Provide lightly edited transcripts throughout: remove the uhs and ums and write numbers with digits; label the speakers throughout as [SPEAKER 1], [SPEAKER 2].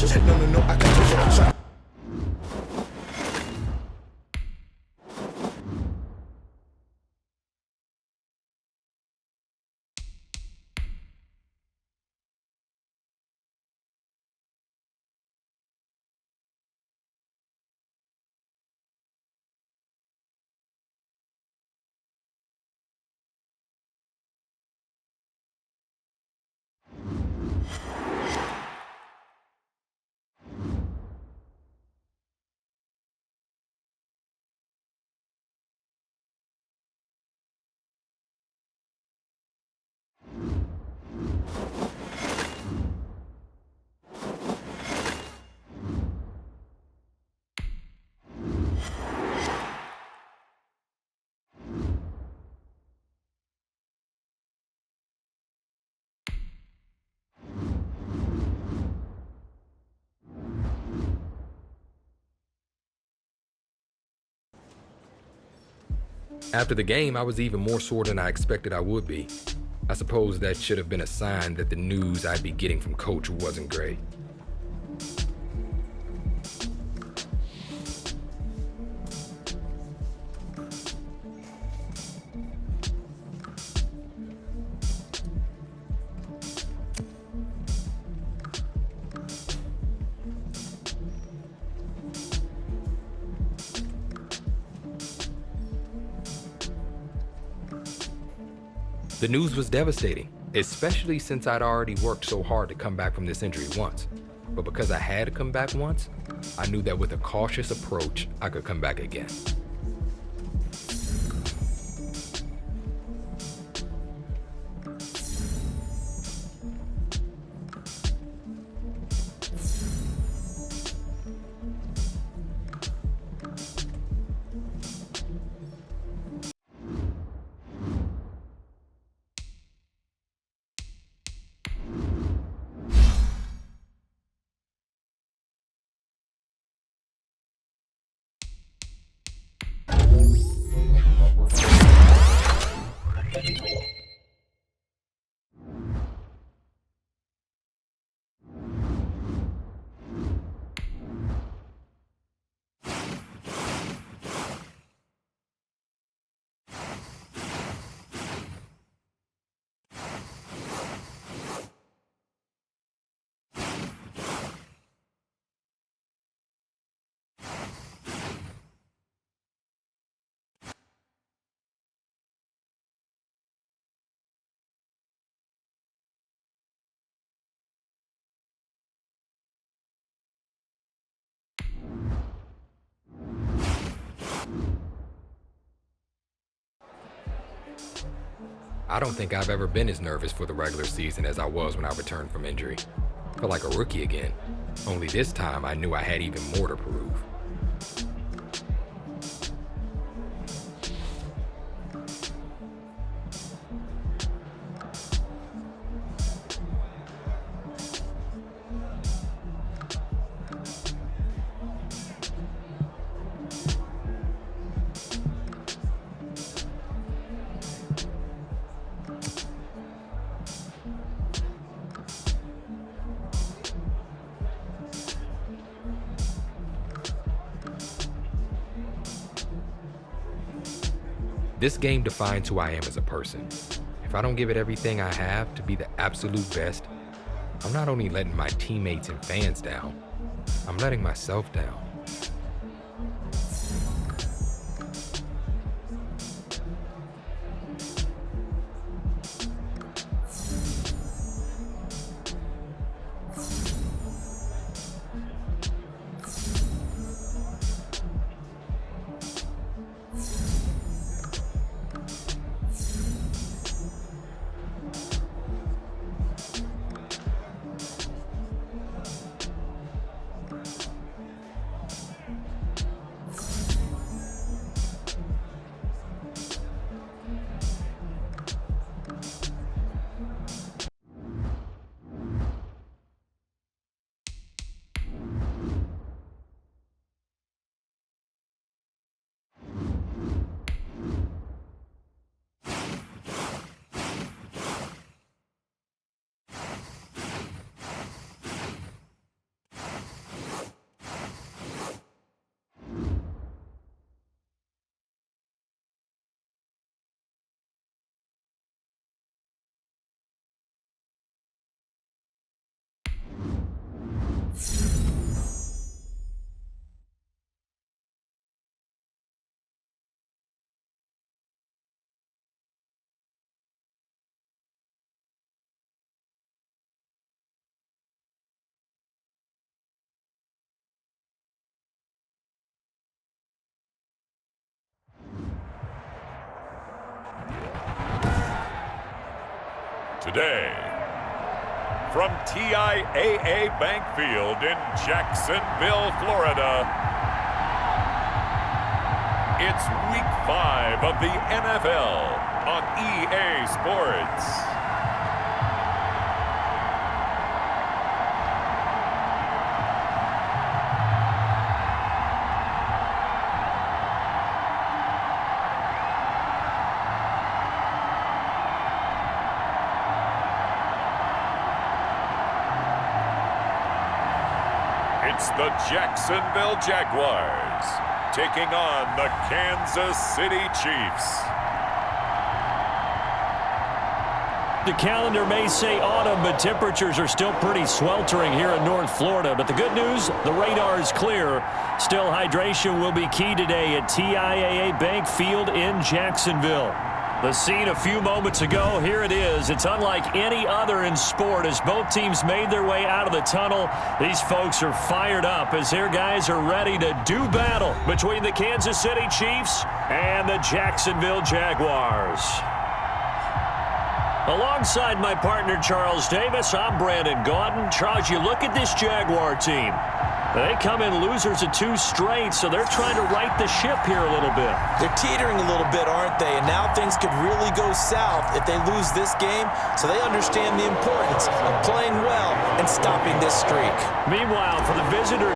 [SPEAKER 1] cautious. No, I got it.
[SPEAKER 2] After the game, I was even more sore than I expected I would be. I suppose that should have been a sign that the news I'd be getting from Coach wasn't great. The news was devastating, especially since I'd already worked so hard to come back from this injury once. But because I had to come back once, I knew that with a cautious approach, I could come back again. I don't think I've ever been as nervous for the regular season as I was when I returned from injury. Felt like a rookie again. Only this time I knew I had even more to prove. This game defines who I am as a person. If I don't give it everything I have to be the absolute best, I'm not only letting my teammates and fans down, I'm letting myself down.
[SPEAKER 3] today. From TIAA Bank Field in Jacksonville, Florida, it's Week 5 of the NFL on EA Sports. It's the Jacksonville Jaguars taking on the Kansas City Chiefs.
[SPEAKER 4] The calendar may say autumn, but temperatures are still pretty sweltering here in North Florida. But the good news, the radar is clear. Still, hydration will be key today at TIAA Bank Field in Jacksonville. The scene a few moments ago, here it is. It's unlike any other in sport as both teams made their way out of the tunnel. These folks are fired up as their guys are ready to do battle between the Kansas City Chiefs and the Jacksonville Jaguars. Alongside my partner, Charles Davis, I'm Brandon Gaudin. Charles, you look at this Jaguar team. They come in losers of 2 straight, so they're trying to right the ship here a little bit.
[SPEAKER 5] They're teetering a little bit, aren't they? And now things could really go south if they lose this game, so they understand the importance of playing well and stopping this streak. Meanwhile, for the visitor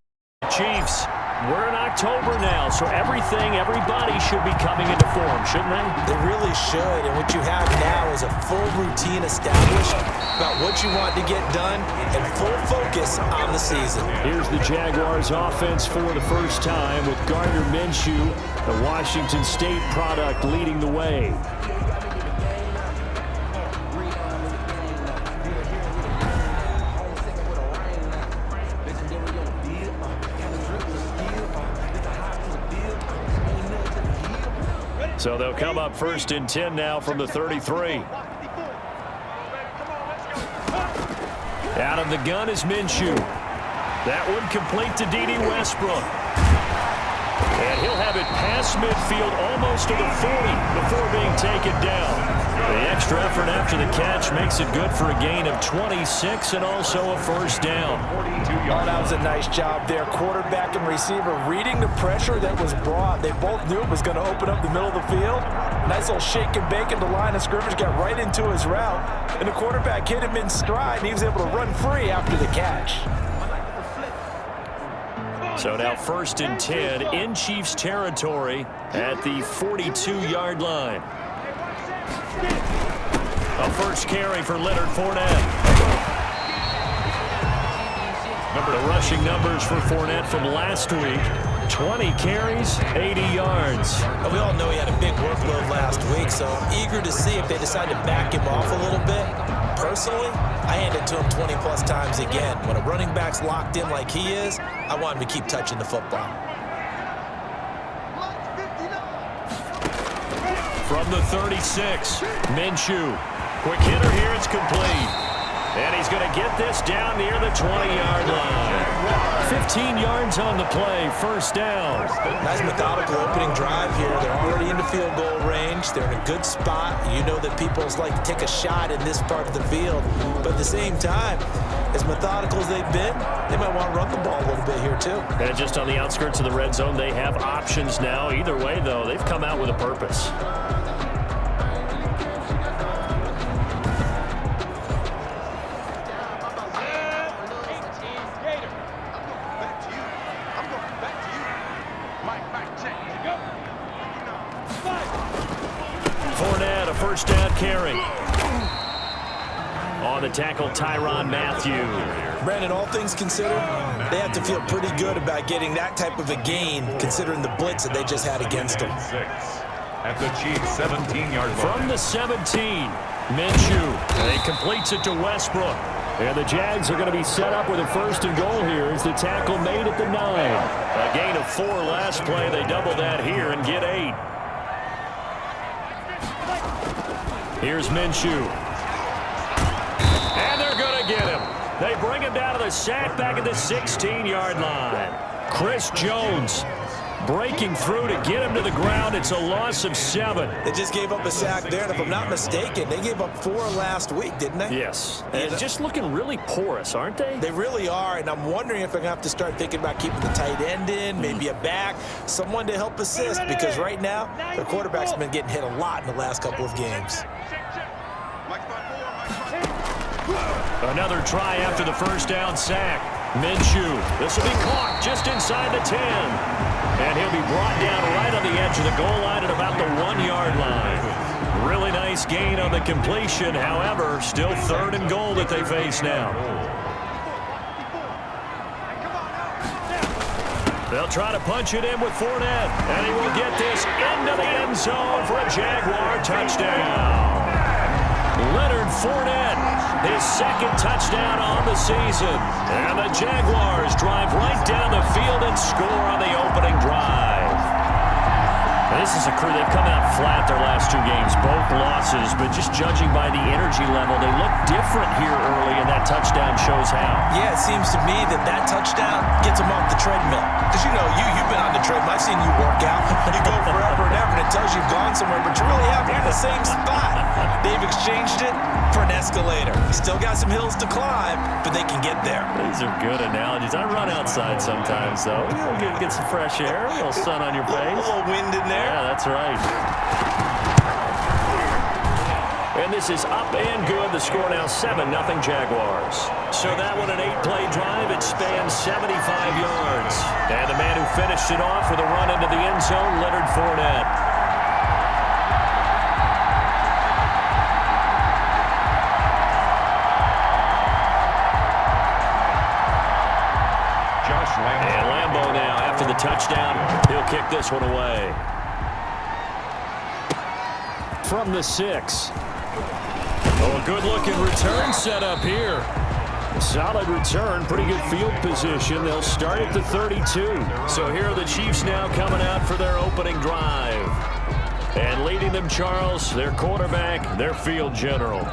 [SPEAKER 5] Chiefs, we're in October now, so everybody should be coming into form, shouldn't they? They really should, and what you have now is a full routine established about what you want to get done and full focus on the season. Here's the Jaguars offense for the first time with Gardner Minshew, the Washington State product, leading the way. So they'll come up 1st and 10 now from the 33. Out of the gun is Minshew. That one complete to D.D. Westbrook. And he'll have it past midfield almost to the 40 before being taken down. The extra effort after the catch makes it good for a gain of 26 and also a first down. Oh, that was a nice job there. Quarterback and receiver reading the pressure that was brought. They both knew it was going to open up the middle of the field. Nice little shake and bake at the line of scrimmage, got right into his route. And the quarterback hit him in stride, and he was able to run free after the catch. So now 1st and 10 in Chiefs territory at the 42-yard line. A first carry for Leonard Fournette. The rushing numbers for Fournette from last week, 20 carries, 80 yards. We all know he had a big workload last week, so I'm eager to see if they decide to back him off a little bit. Personally, I hand it to him 20-plus times again. When a running back's locked in like he is, I want him to keep touching the football. From the 36, Minshew. Quick hitter here, it's complete. And he's going to get this down near the 20-yard line. 15 yards on the play, first down. Nice methodical opening drive here. They're already into field goal range. They're in a good spot. You know that people like to take a shot in this part of the field. But at the same time, as methodical as they've been, they might want to run the ball a little bit here too. And just on the outskirts of the red zone, they have options now. Either way, though, they've come out with a purpose. Fournette, a first down carry. On the tackle, Tyrann Mathieu. Brandon, all things considered, they have to feel pretty good about getting that type of a gain, considering the blitz that they just had against them.
[SPEAKER 3] At the Chiefs' 17-yard line.
[SPEAKER 4] From the 17, Minshew. He completes it to Westbrook. And the Jags are going to be set up with a first and goal here as the tackle made at the 9. A gain of 4 last play. They double that here and get 8. Here's Minshew. And they're going to get him. They bring him down to the sack back at the 16-yard line. Chris Jones. breaking through to get him to the ground. It's a loss of 7.
[SPEAKER 6] They just gave up a sack there, and if I'm not mistaken, they gave up 4 last week, didn't they?
[SPEAKER 4] Yes. And just looking really porous, aren't they?
[SPEAKER 6] They really are, and I'm wondering if they're going to have to start thinking about keeping the tight end in, maybe a back, someone to help assist, because right now, their quarterback's been getting hit a lot in the last couple of games.
[SPEAKER 4] Another try after the first down sack. Minshew. This will be caught just inside the 10. And he'll be brought down right on the edge of the goal line at about the 1-yard line. Really nice gain on the completion. However, still 3rd and goal that they face now. They'll try to punch it in with Fournette. And he will get this into the end zone for a Jaguar touchdown. Leonard Fournette, his 2nd touchdown on the season. And the Jaguars drive right down the field and score on the opening drive. This is a crew, they've come out flat their last 2 games, both losses, but just judging by the energy level, they look different here early, and that touchdown shows how.
[SPEAKER 6] Yeah, it seems to me that touchdown gets them off the treadmill. Because, you know, you've been on the treadmill. I've seen you work out. You go forever and ever, and it tells you've gone somewhere, but you really haven't. You're in the same spot. They've exchanged it for an escalator. Still got some hills to climb, but they can get there.
[SPEAKER 4] These are good analogies. I run outside sometimes, though. Get some fresh air, a little sun on your face.
[SPEAKER 6] A little wind in there.
[SPEAKER 4] Yeah, that's right. And this is up and good. The score now 7-0 Jaguars. So that one an 8-play drive. It spans 75 yards. And the man who finished it off with a run into the end zone, Leonard Fournette. And Lambeau now, after the touchdown, he'll kick this one away. From the 6. Oh, a good-looking return set up here. Solid return, pretty good field position. They'll start at the 32. So here are the Chiefs now coming out for their opening drive. And leading them, Charles, their quarterback, their field general.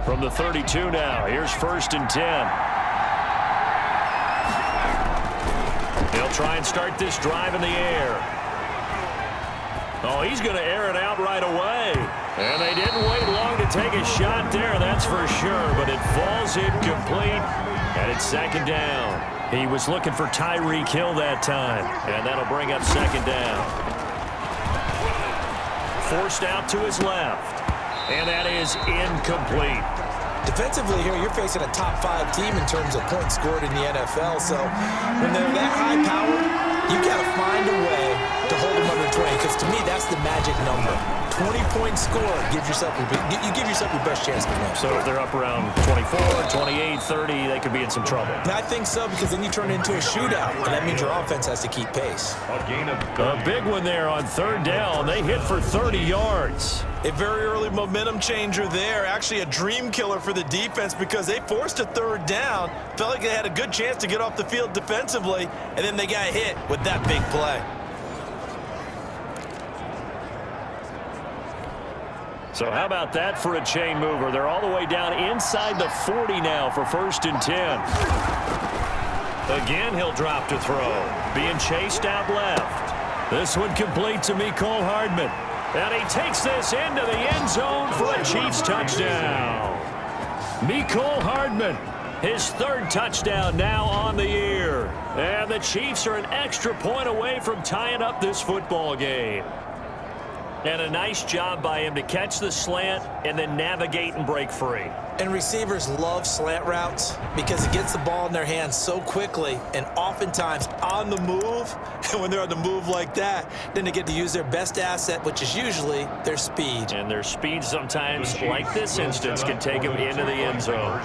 [SPEAKER 4] From the 32 now, here's 1st and 10. They'll try and start this drive in the air. Oh, he's going to air it out right away. And they didn't wait long to take a shot there, that's for sure. But it falls incomplete, and it's 2nd down. He was looking for Tyreek Hill that time, and that'll bring up 2nd down. Forced out to his left, and that is incomplete.
[SPEAKER 6] Defensively here, you're facing a top 5 team in terms of points scored in the NFL. So when they're that high powered, you've got to find a way to hold them under 20. Because to me, that's the magic number. 20-point score, you give yourself your best chance to win.
[SPEAKER 4] So if they're up around 24, 28, 30, they could be in some trouble.
[SPEAKER 6] And I think so, because then you turn it into a shootout, and that means your offense has to keep pace.
[SPEAKER 4] A big one there on 3rd down. They hit for 30 yards.
[SPEAKER 6] A very early momentum changer there. Actually a dream killer for the defense, because they forced a 3rd down. Felt like they had a good chance to get off the field defensively, and then they got hit with that big play.
[SPEAKER 4] So how about that for a chain mover? They're all the way down inside the 40 now for 1st and 10. Again, he'll drop to throw. Being chased out left. This one complete to Mecole Hardman. And he takes this into the end zone for a Chiefs touchdown. Mecole Hardman, his 3rd touchdown now on the year. And the Chiefs are an extra point away from tying up this football game. And a nice job by him to catch the slant and then navigate and break free.
[SPEAKER 6] And receivers love slant routes because it gets the ball in their hands so quickly and oftentimes on the move. And when they're on the move like that, then they get to use their best asset, which is usually their speed.
[SPEAKER 4] And their speed sometimes, like this instance, can take them into the end zone.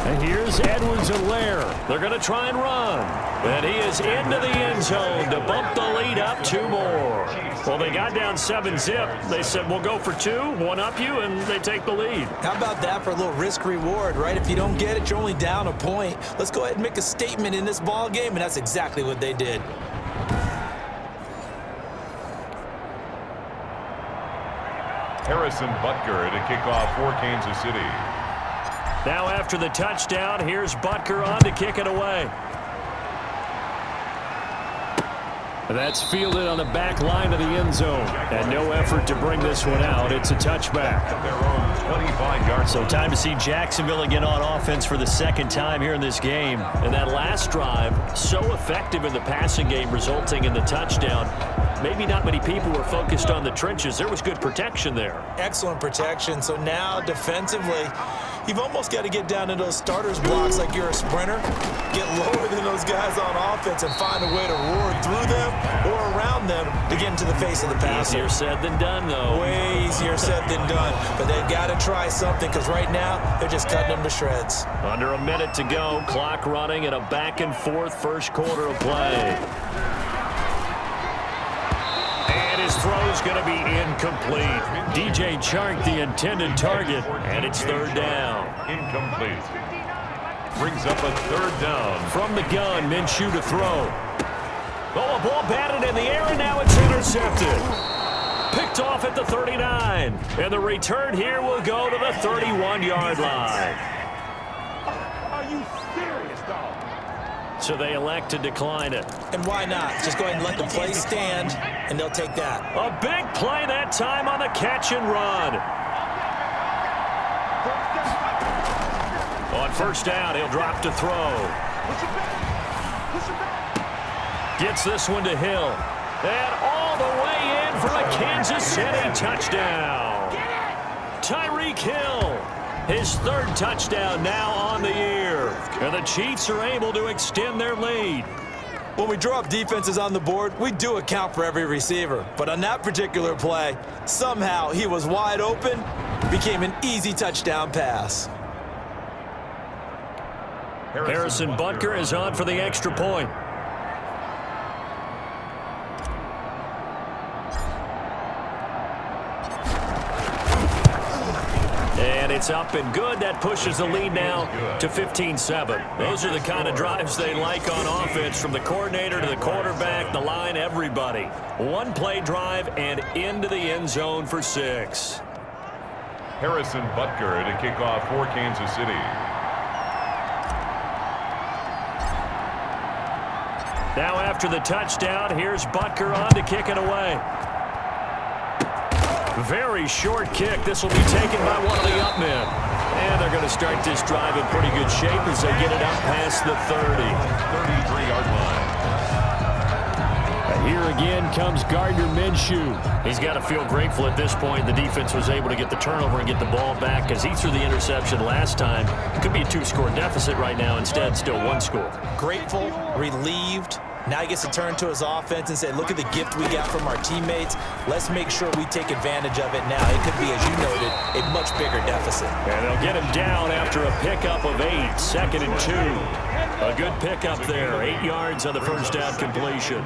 [SPEAKER 4] And here's Edwards-Helaire. They're going to try and run. And he is into the end zone to bump the lead up 2 more. Well, they got down 7-zip. They said, we'll go for 2, one up you, and they take the lead.
[SPEAKER 6] How about that for a little risk-reward, right? If you don't get it, you're only down a point. Let's go ahead and make a statement in this ball game, and that's exactly what they did.
[SPEAKER 3] Harrison Butker to kick off for Kansas City.
[SPEAKER 4] Now after the touchdown, here's Butker on to kick it away. That's fielded on the back line of the end zone. And no effort to bring this one out. It's a touchback.
[SPEAKER 3] Their own 25-yard.
[SPEAKER 4] So time to see Jacksonville again on offense for the second time here in this game. And that last drive, so effective in the passing game, resulting in the touchdown. Maybe not many people were focused on the trenches. There was good protection there.
[SPEAKER 6] Excellent protection. So now defensively, you've almost got to get down to those starters blocks like you're a sprinter. Get lower than those guys on offense and find a way to roar through them or around them to get into the face of the passer.
[SPEAKER 4] Easier said than done, though.
[SPEAKER 6] Way easier said than done. But they've got to try something because right now they're just cutting them to shreds.
[SPEAKER 4] Under a minute to go. Clock running and a back-and-forth first quarter of play. His throw's going to be incomplete. DJ Chark, the intended target, and it's third down.
[SPEAKER 3] Incomplete. Brings up a third down.
[SPEAKER 4] From the gun, Minshew to throw. Oh, a ball batted in the air, and now it's intercepted. Picked off at the 39. And the return here will go to the 31-yard line.
[SPEAKER 1] Are you serious, dog?
[SPEAKER 4] So they elect to decline it.
[SPEAKER 6] And why not? Just go ahead and let the play stand, and they'll take that.
[SPEAKER 4] A big play that time on the catch and run. On first down, he'll drop to throw. Gets this one to Hill. And all the way in for a Kansas City touchdown. Tyreek Hill. His third touchdown now on the year. And the Chiefs are able to extend their lead.
[SPEAKER 6] When we draw up defenses on the board, we do account for every receiver. But on that particular play, somehow he was wide open, became an easy touchdown pass.
[SPEAKER 4] Harrison Butker is on for the extra point. And it's up and good. That pushes the lead now to 15-7. Those are the kind of drives they like on offense, from the coordinator to the quarterback, the line, everybody. One play drive and into the end zone for 6.
[SPEAKER 3] Harrison Butker to kick off for Kansas City.
[SPEAKER 4] Now after the touchdown, here's Butker on to kick it away. Very short kick. This will be taken by one of the up men. And they're going to start this drive in pretty good shape as they get it up past the 30.
[SPEAKER 3] 33-yard line.
[SPEAKER 4] Here again comes Gardner Minshew. He's got to feel grateful at this point the defense was able to get the turnover and get the ball back, because he threw the interception last time. It could be a 2-score deficit right now. Instead, still 1 score.
[SPEAKER 6] Grateful, relieved. Now he gets to turn to his offense and say, look at the gift we got from our teammates. Let's make sure we take advantage of it now. It could be, as you noted, a much bigger deficit.
[SPEAKER 4] And they'll get him down after a pickup of 8, 2nd and 2. A good pickup there, 8 yards on the first down completion.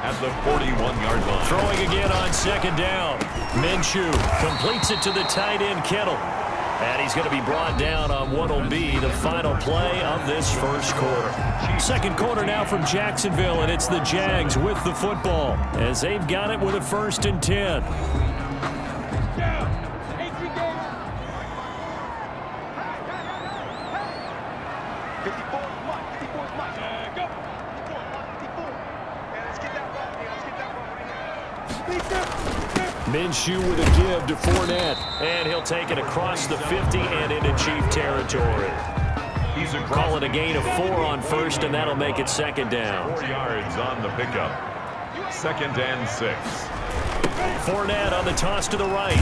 [SPEAKER 3] At the 41-yard line.
[SPEAKER 4] Throwing again on 2nd down. Minshew completes it to the tight end, Kittle. And he's going to be brought down on what will be the final play of this first quarter. Second quarter now from Jacksonville, and it's the Jags with the football as they've got it with a 1st and 10. Minshew with a give to Fournette. And he'll take it across the 50 and into Chief territory. Call it a gain of 4 on first, and that'll make it 2nd down.
[SPEAKER 3] 4 yards on the pickup. 2nd and 6.
[SPEAKER 4] Fournette on the toss to the right.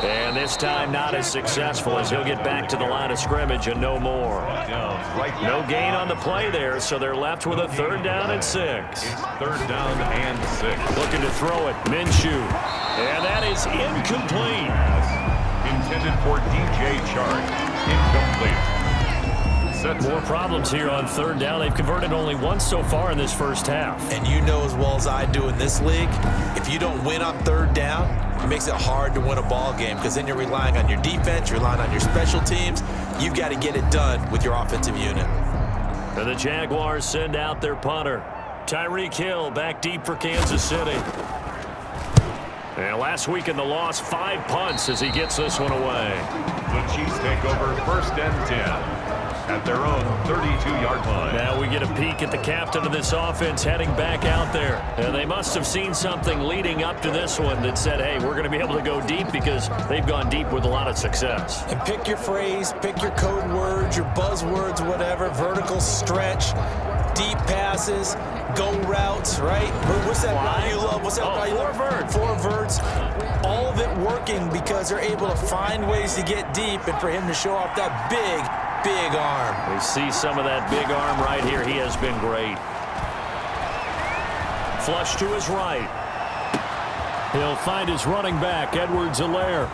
[SPEAKER 4] And this time not as successful, as he'll get back to the line of scrimmage and no more. No gain on the play there, so they're left with a 3rd down and 6.
[SPEAKER 3] It's 3rd down and 6.
[SPEAKER 4] Looking to throw it, Minshew. And that is incomplete.
[SPEAKER 3] Intended for DJ Chark. Incomplete. sets
[SPEAKER 4] More problems here on third down. They've converted only once so far in this first half.
[SPEAKER 6] And you know as well as I do in this league, if you don't win on third down, it makes it hard to win a ball game because then you're relying on your defense, you're relying on your special teams. You've got to get it done with your offensive unit.
[SPEAKER 4] And the Jaguars send out their punter. Tyreek Hill back deep for Kansas City. And last week in the loss, 5 punts as he gets this one away.
[SPEAKER 3] The Chiefs take over first and 10 at their own 32-yard line.
[SPEAKER 4] Now we get a peek at the captain of this offense heading back out there. And they must have seen something leading up to this one that said, hey, we're going to be able to go deep because they've gone deep with a lot of success.
[SPEAKER 6] And pick your phrase, pick your code words, your buzzwords, whatever, vertical stretch, deep passes, go routes, right? What's that route you love? What's that route you love?
[SPEAKER 4] 4 verts.
[SPEAKER 6] 4 verts. All of it working because they're able to find ways to get deep and for him to show off that big arm.
[SPEAKER 4] We see some of that big arm right here. He has been great. Flush to his right. He'll find his running back, Edwards-Helaire.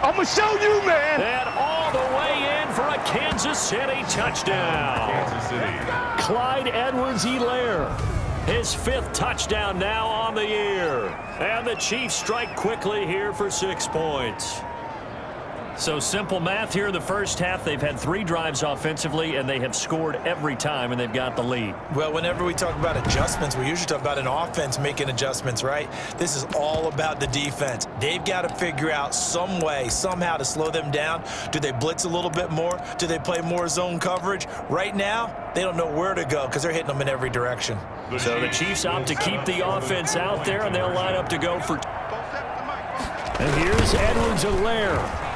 [SPEAKER 1] I'm going to show you, man.
[SPEAKER 4] And all the way in for a Kansas City touchdown.
[SPEAKER 3] Kansas City.
[SPEAKER 4] Clyde Edwards-Helaire. His 5th touchdown now on the year. And the Chiefs strike quickly here for 6 points. So simple math here in the first half. They've had 3 drives offensively, and they have scored every time, and they've got the lead.
[SPEAKER 6] Well, whenever we talk about adjustments, we usually talk about an offense making adjustments, right? This is all about the defense. They've got to figure out some way, somehow to slow them down. Do they blitz a little bit more? Do they play more zone coverage? Right now, they don't know where to go because they're hitting them in every direction.
[SPEAKER 4] So the Chiefs opt to keep the offense out there, and they'll line up to go for... And here's Edwards-Helaire.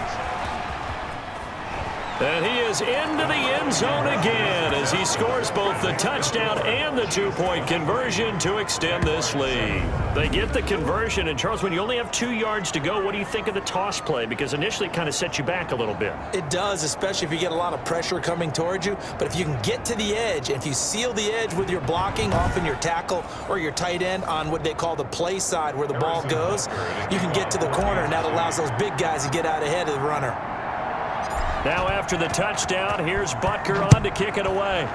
[SPEAKER 4] And he is into the end zone again as he scores both the touchdown and the 2-point conversion to extend this lead. They get the conversion, and Charles, when you only have 2 yards to go, what do you think of the toss play? Because initially it kind of sets you back a little bit.
[SPEAKER 6] It does, especially if you get a lot of pressure coming towards you. But if you can get to the edge, and if you seal the edge with your blocking, often your tackle or your tight end on what they call the play side where the ball goes, you can get to the corner, and that allows those big guys to get out ahead of the runner.
[SPEAKER 4] Now after the touchdown, here's Butker on to kick it away.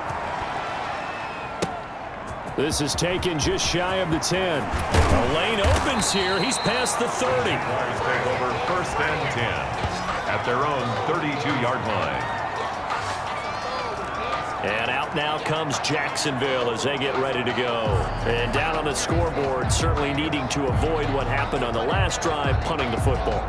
[SPEAKER 4] This is taken just shy of the 10. The lane opens here. He's past the 30.
[SPEAKER 3] Jaguars take over first and 10 at their own 32-yard line.
[SPEAKER 4] And out now comes Jacksonville as they get ready to go. And down on the scoreboard, certainly needing to avoid what happened on the last drive, punting the football.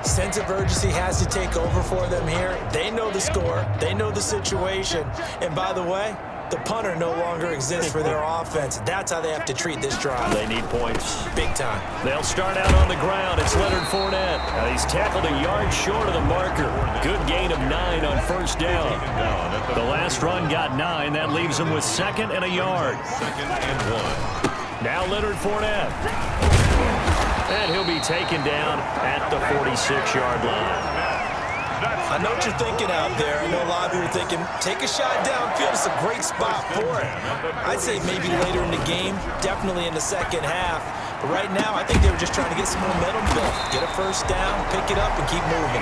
[SPEAKER 6] Sense of urgency has to take over for them here. They know the score. They know the situation. And by the way, the punter no longer exists for their offense. That's how they have to treat this drive.
[SPEAKER 4] They need points.
[SPEAKER 6] Big time.
[SPEAKER 4] They'll start out on the ground. It's Leonard Fournette. He's tackled a yard short of the marker. Good gain of 9 on first down. The last run got 9. That leaves him with 2nd and a yard.
[SPEAKER 3] 2nd and 1.
[SPEAKER 4] Now Leonard Fournette. And he'll be taken down at the 46-yard line.
[SPEAKER 6] I know what you're thinking out there. I know a lot of you are thinking, take a shot downfield. It's a great spot for it. I'd say maybe later in the game, definitely in the second half. But right now, I think they were just trying to get some momentum built. Get a first down, pick it up, and keep moving.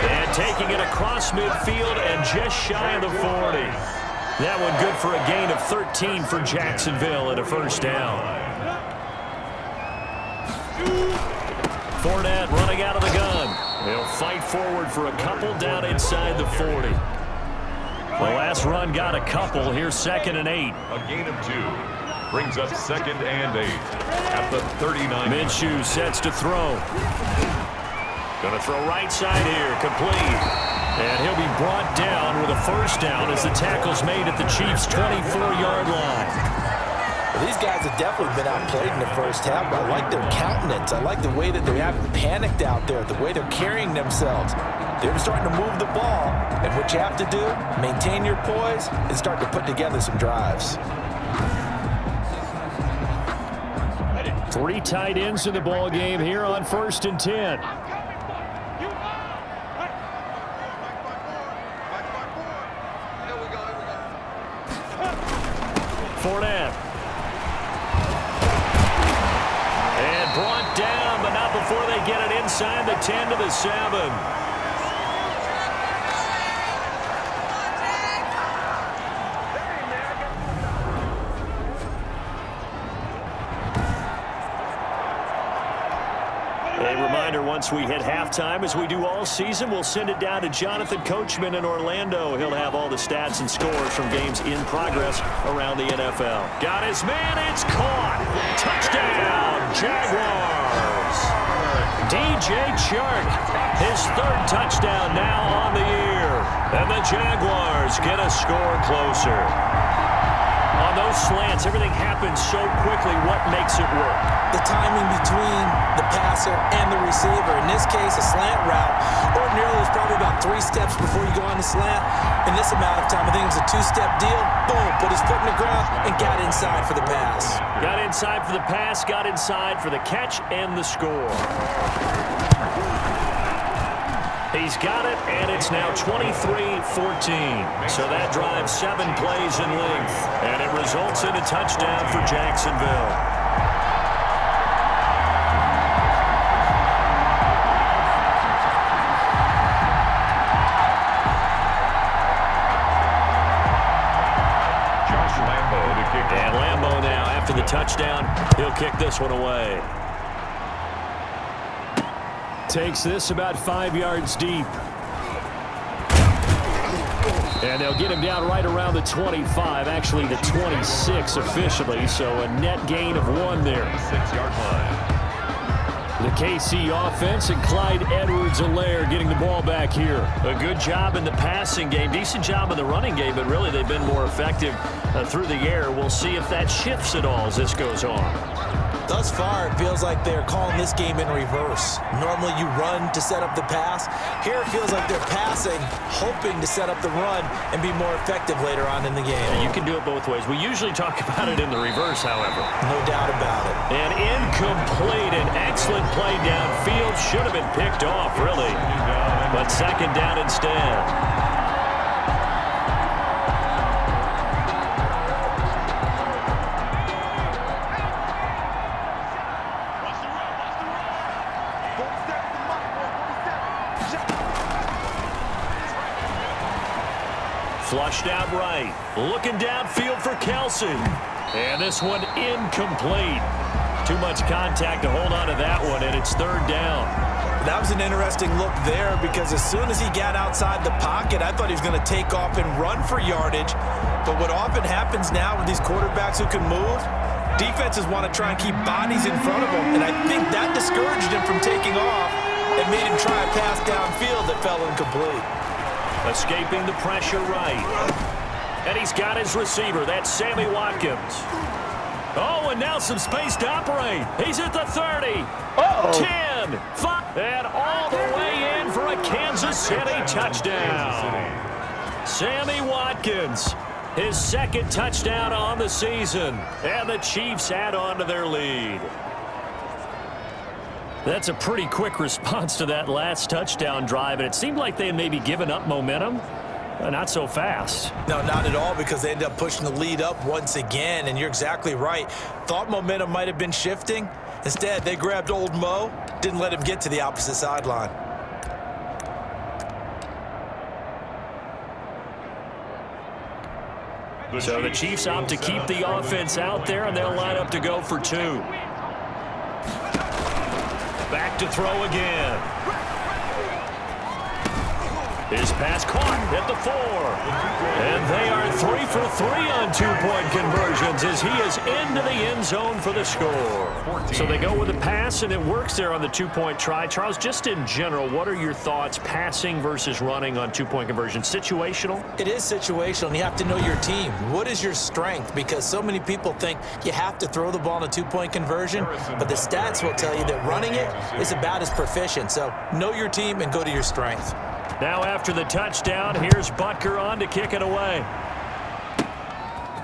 [SPEAKER 4] And taking it across midfield and just shy of the 40. That one good for a gain of 13 for Jacksonville and a first down. Fournette running out of the gun. He'll fight forward for a couple down inside the 40. The last run got a couple. Here's 2nd and 8.
[SPEAKER 3] A gain of 2 brings up 2nd and 8 at the 39.
[SPEAKER 4] Minshew sets to throw. Going to throw right side here, complete. And he'll be brought down with a first down as the tackle's made at the Chiefs' 24-yard line.
[SPEAKER 6] Well, these guys have definitely been outplayed in the first half, but I like their countenance. I like the way that they haven't panicked out there, the way they're carrying themselves. They're starting to move the ball, and what you have to do, maintain your poise and start to put together some drives.
[SPEAKER 4] 3 tight ends in the ball game here on 1st and 10. Fournette. And brought down, but not before they get it inside the 10 to the 7. once we hit halftime, as we do all season, we'll send it down to Jonathan Coachman in Orlando. He'll have all the stats and scores from games in progress around the NFL. Got his man. It's caught. Touchdown, Jaguars. DJ Chark, his third touchdown now on the year. And the Jaguars get a score closer. On those slants, everything happens so quickly. What makes it work?
[SPEAKER 6] The timing between the passer and the receiver. In this case, a slant route. Ordinarily, it's probably about 3 steps before you go on the slant. In this amount of time, I think it was a 2-step deal. Boom, put his foot in the ground and got inside for the pass.
[SPEAKER 4] Got inside for the pass, got inside for the catch and the score. He's got it, and it's now 23-14. So that drives 7 plays in length, and it results in a touchdown for Jacksonville. And Lambo now, after the touchdown, he'll kick this one away. Takes this about 5 yards deep. And they'll get him down right around the 25, actually the 26 officially, so a net gain of 1 there.
[SPEAKER 3] 6-yard line.
[SPEAKER 4] The KC offense and Clyde Edwards-Helaire getting the ball back here. A good job in the passing game, decent job in the running game, but really they've been more effective through the air. We'll see if that shifts at all as this goes on.
[SPEAKER 6] Thus far, it feels like they're calling this game in reverse. Normally you run to set up the pass. Here it feels like they're passing, hoping to set up the run and be more effective later on in the game.
[SPEAKER 4] Yeah, you can do it both ways. We usually talk about it in the reverse, however.
[SPEAKER 6] No doubt about it.
[SPEAKER 4] And incomplete, an excellent play downfield. Should have been picked off, really. But second down instead. Flushed out right. Looking downfield for Kelce. And this one incomplete. Too much contact to hold on to that one, and it's third down.
[SPEAKER 6] That was an interesting look there because as soon as he got outside the pocket, I thought he was going to take off and run for yardage. But what often happens now with these quarterbacks who can move, defenses want to try and keep bodies in front of them. And I think that discouraged him from taking off and made him try a pass downfield that fell incomplete.
[SPEAKER 4] Escaping the pressure right. And he's got his receiver. That's Sammy Watkins. Oh, and now some space to operate. He's at the 30. 10. 5. And all the way in for a Kansas City touchdown. Sammy Watkins. His second touchdown on the season. And the Chiefs add on to their lead. That's a pretty quick response to that last touchdown drive, and it seemed like they had maybe given up momentum. Not so fast.
[SPEAKER 6] No, not at all, because they ended up pushing the lead up once again, and you're exactly right. Thought momentum might have been shifting. Instead, they grabbed old Mo, didn't let him get to the opposite sideline.
[SPEAKER 4] So the Chiefs opt to keep the offense out there, and they'll line up to go for 2. Back to throw again. His pass caught at the 4. And they are 3 for 3 on 2-point conversions as he is into the end zone for the score. So they go with a pass, and it works there on the 2-point try. Charles, just in general, what are your thoughts passing versus running on 2-point conversion? Situational?
[SPEAKER 6] It is situational, and you have to know your team. What is your strength? Because so many people think you have to throw the ball in a 2-point conversion, but the stats will tell you that running it is about as proficient. So know your team and go to your strength.
[SPEAKER 4] Now after the touchdown, here's Butker on to kick it away.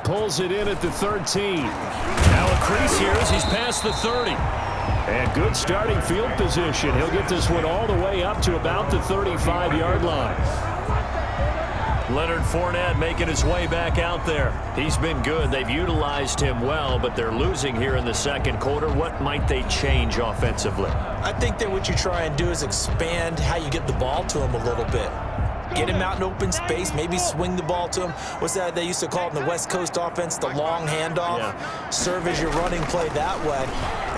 [SPEAKER 4] Pulls it in at the 13. Now a crease here as he's past the 30. And good starting field position. He'll get this one all the way up to about the 35-yard line. Leonard Fournette making his way back out there. He's been good. They've utilized him well, but they're losing here in the second quarter. What might they change offensively?
[SPEAKER 6] I think that what you try and do is expand how you get the ball to him a little bit. Get him out in open space, maybe swing the ball to him. What's that they used to call it in the West Coast offense, the long handoff? Yeah. Serve as your running play that way,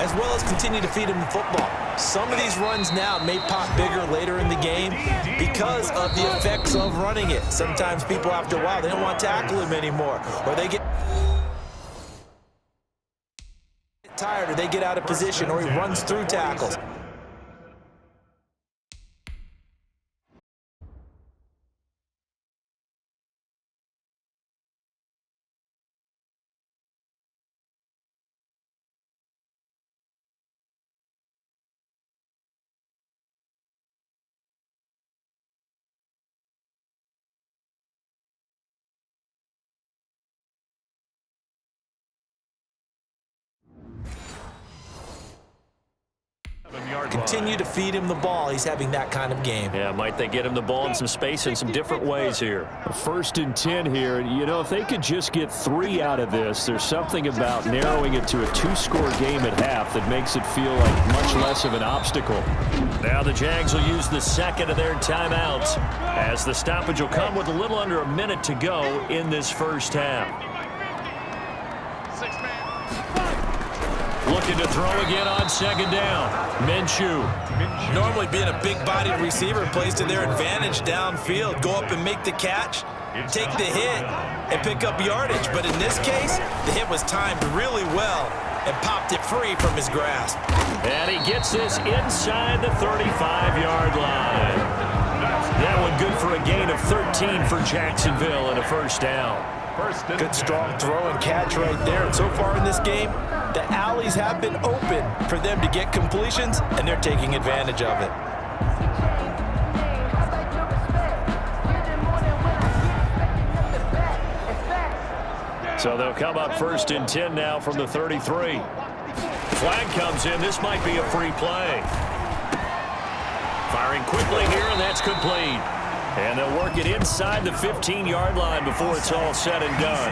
[SPEAKER 6] as well as continue to feed him the football. Some of these runs now may pop bigger later in the game because of the effects of running it. Sometimes people, after a while, they don't want to tackle him anymore, or they get tired, or they get out of position, or he runs through tackles. Continue to feed him the ball. He's having that kind of game.
[SPEAKER 4] Yeah, might they get him the ball in some space in some different ways here. 1st and 10 here. You know, if they could just get 3 out of this, there's something about narrowing it to a 2-score game at half that makes it feel like much less of an obstacle. Now the Jags will use the second of their timeouts as the stoppage will come with a little under a minute to go in this first half. Looking to throw again on 2nd down. Minshew.
[SPEAKER 6] Normally being a big-bodied receiver plays to their advantage downfield. Go up and make the catch, take the hit, and pick up yardage. But in this case, the hit was timed really well and popped it free from his grasp.
[SPEAKER 4] And he gets this inside the 35-yard line. That one good for a gain of 13 for Jacksonville and a first down.
[SPEAKER 6] Good strong throw and catch right there. And so far in this game, the alleys have been open for them to get completions, and they're taking advantage of it.
[SPEAKER 4] So they'll come up 1st and 10 now from the 33. Flag comes in. This might be a free play. Firing quickly here, and that's complete. And they'll work it inside the 15-yard line before it's all said and done.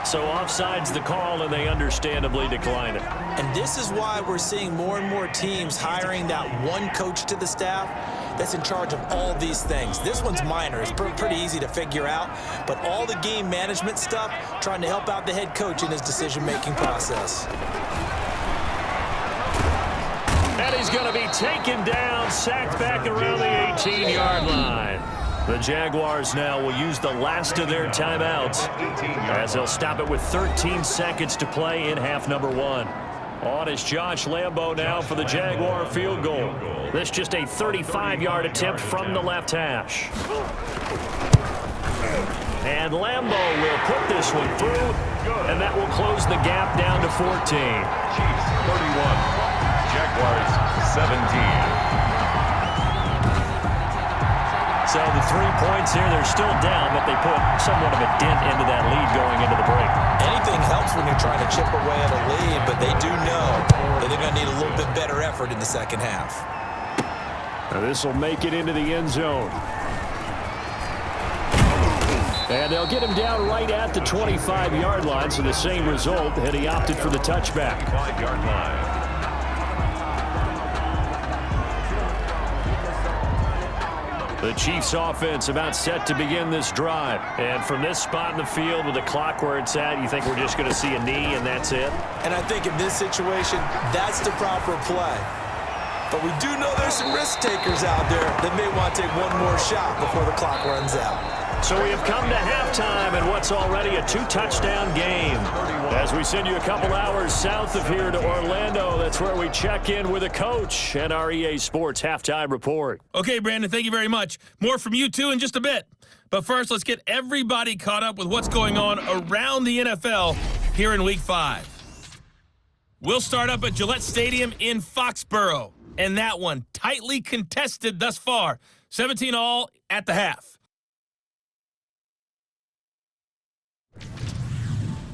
[SPEAKER 4] So offside's the call, and they understandably decline it.
[SPEAKER 6] And this is why we're seeing more and more teams hiring that one coach to the staff that's in charge of all these things. This one's minor. It's pretty easy to figure out. But all the game management stuff, trying to help out the head coach in his decision-making process.
[SPEAKER 4] And he's going to be taken down, sacked back around the 18-yard line. The Jaguars now will use the last of their timeouts as they'll stop it with 13 seconds to play in half number 1. On is Josh Lambo now for the Jaguar field goal. This just a 35-yard attempt from the left hash. And Lambo will put this one through, and that will close the gap down to 14.
[SPEAKER 3] Chiefs 31. Jaguars 17.
[SPEAKER 4] So the 3 points here, they're still down, but they put somewhat of a dent into that lead going into the break.
[SPEAKER 6] Anything helps when you're trying to chip away at a lead, but they do know that they're going to need a little bit better effort in the second half.
[SPEAKER 4] Now this will make it into the end zone. And they'll get him down right at the 25-yard line, so the same result, and he opted for the touchback.
[SPEAKER 3] 25-yard line.
[SPEAKER 4] The Chiefs offense about set to begin this drive. And from this spot in the field with the clock where it's at, you think we're just going to see a knee and that's it?
[SPEAKER 6] And I think in this situation, that's the proper play. But we do know there's some risk takers out there that may want to take one more shot before the clock runs out.
[SPEAKER 4] So we have come to halftime in what's already a 2-touchdown game. As we send you a couple hours south of here to Orlando, that's where we check in with a coach and our EA Sports halftime report.
[SPEAKER 7] Okay, Brandon, thank you very much. More from you two in just a bit. But first, let's get everybody caught up with what's going on around the NFL here in Week 5. We'll start up at Gillette Stadium in Foxborough. And that one tightly contested thus far. 17-all at the half.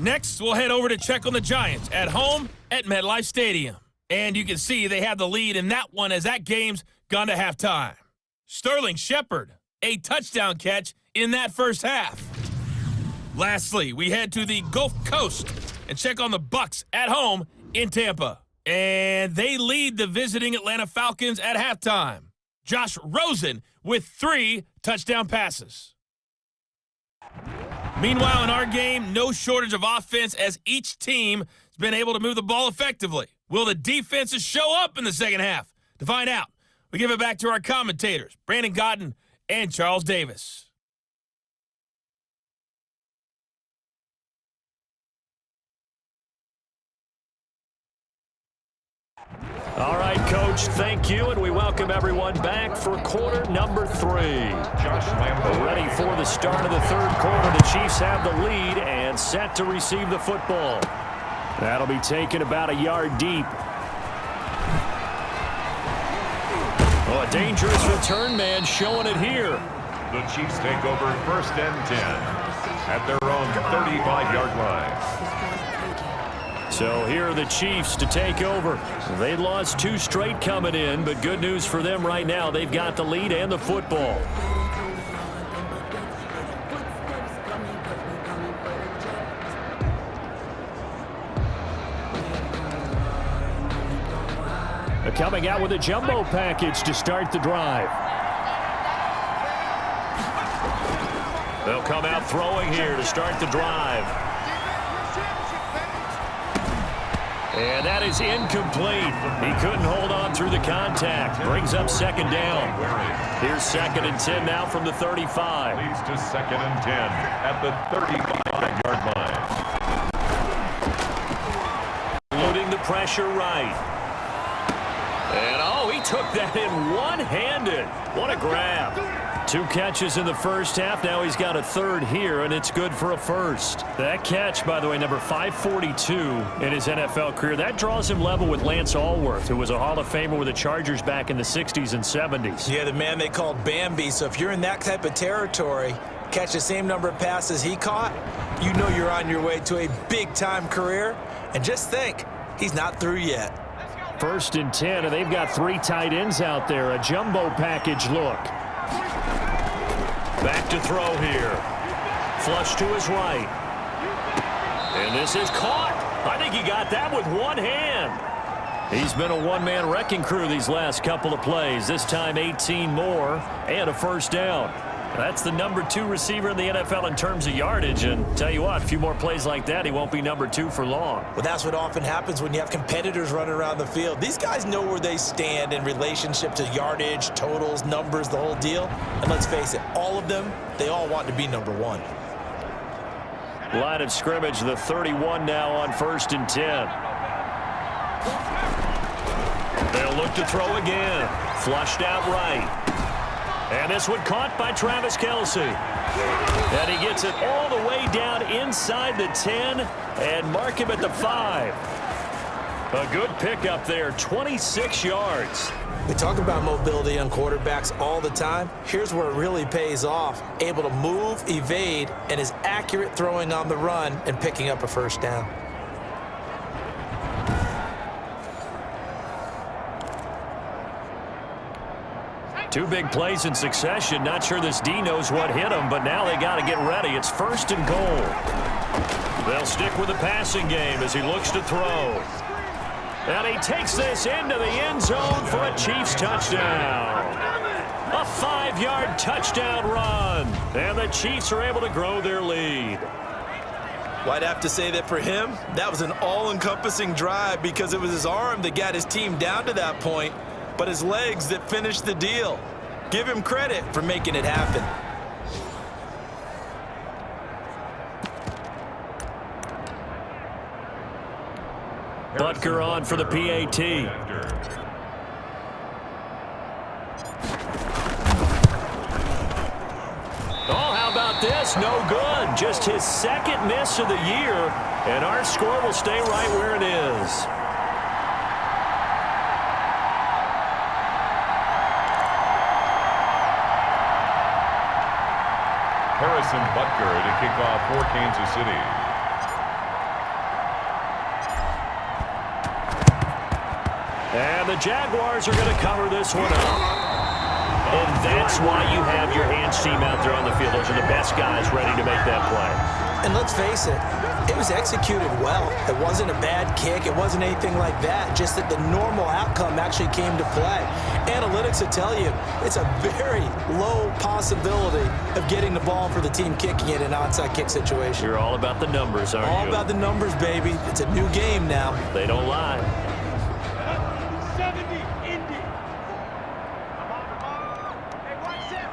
[SPEAKER 7] Next, we'll head over to check on the Giants at home at MetLife Stadium. And you can see they have the lead in that one as that game's gone to halftime. Sterling Shepard, a touchdown catch in that first half. Lastly, we head to the Gulf Coast and check on the Bucs at home in Tampa. And they lead the visiting Atlanta Falcons at halftime. Josh Rosen with 3 touchdown passes. Meanwhile, in our game, no shortage of offense as each team has been able to move the ball effectively. Will the defenses show up in the second half? To find out, we give it back to our commentators, Brandon Cotton and Charles Davis.
[SPEAKER 4] All right, Coach, thank you, and we welcome everyone back for quarter number 3. Ready for the start of the third quarter. The Chiefs have the lead and set to receive the football. That'll be taken about a yard deep. Oh, a dangerous return man showing it here.
[SPEAKER 3] The Chiefs take over 1st and 10 at their own 35-yard line.
[SPEAKER 4] So here are the Chiefs to take over. They lost 2 straight coming in, but good news for them right now. They've got the lead and the football. They're coming out with a jumbo package to start the drive. They'll come out throwing here to start the drive. And that is incomplete. He couldn't hold on through the contact. Brings up 2nd down. Here's 2nd and 10 now from the 35.
[SPEAKER 3] Leads to 2nd and 10 at the 35-yard line.
[SPEAKER 4] Loading the pressure right. And, oh, he took that in one-handed. What a grab. 2 catches in the first half. Now he's got a 3rd here, and it's good for a 1st. That catch, by the way, number 542 in his NFL career, that draws him level with Lance Allworth, who was a Hall of Famer with the Chargers back in the 60s and 70s.
[SPEAKER 6] Yeah, the man they called Bambi. So if you're in that type of territory, catch the same number of passes he caught, you know you're on your way to a big-time career. And just think, he's not through yet.
[SPEAKER 4] 1st and 10, and they've got 3 tight ends out there. A jumbo package look. Back to throw here. Flush to his right. And this is caught. I think he got that with one hand. He's been a one-man wrecking crew these last couple of plays. This time 18 more and a 1st down. That's the number 2 receiver in the NFL in terms of yardage. And tell you what, a few more plays like that, he won't be number 2 for long.
[SPEAKER 6] Well, that's what often happens when you have competitors running around the field. These guys know where they stand in relationship to yardage, totals, numbers, the whole deal. And let's face it, all of them, they all want to be number 1.
[SPEAKER 4] Line of scrimmage, the 31 now on 1st and 10. They'll look to throw again. Flushed out right. And this one caught by Travis Kelce. And he gets it all the way down inside the 10 and mark him at the 5. A good pickup there, 26 yards.
[SPEAKER 6] We talk about mobility on quarterbacks all the time. Here's where it really pays off. Able to move, evade, and is accurate throwing on the run and picking up a 1st down.
[SPEAKER 4] Two big plays in succession. Not sure this D knows what hit him, but now they got to get ready. It's 1st and goal. They'll stick with the passing game as he looks to throw. And he takes this into the end zone for a Chiefs touchdown. A 5-yard touchdown run. And the Chiefs are able to grow their lead.
[SPEAKER 6] Well, I'd have to say that for him, that was an all-encompassing drive because it was his arm that got his team down to that point, but his legs that finished the deal. Give him credit for making it happen.
[SPEAKER 4] Butker on for the PAT. Oh, how about this? No good. Just his 2nd miss of the year, and our score will stay right where it is.
[SPEAKER 3] Harrison Butker to kick off for Kansas City.
[SPEAKER 4] And the Jaguars are going to cover this one up. And that's why you have your hands team out there on the field. Those are the best guys ready to make that play.
[SPEAKER 6] And let's face it, it was executed well. It wasn't a bad kick. It wasn't anything like that. Just that the normal outcome actually came to play. Analytics will tell you it's a very low possibility of getting the ball for the team kicking it in an onside kick situation.
[SPEAKER 4] You're all about the numbers, aren't you?
[SPEAKER 6] All about the numbers, baby. It's a new game now.
[SPEAKER 4] They don't lie.
[SPEAKER 1] 70, Indy. Hey, what's that?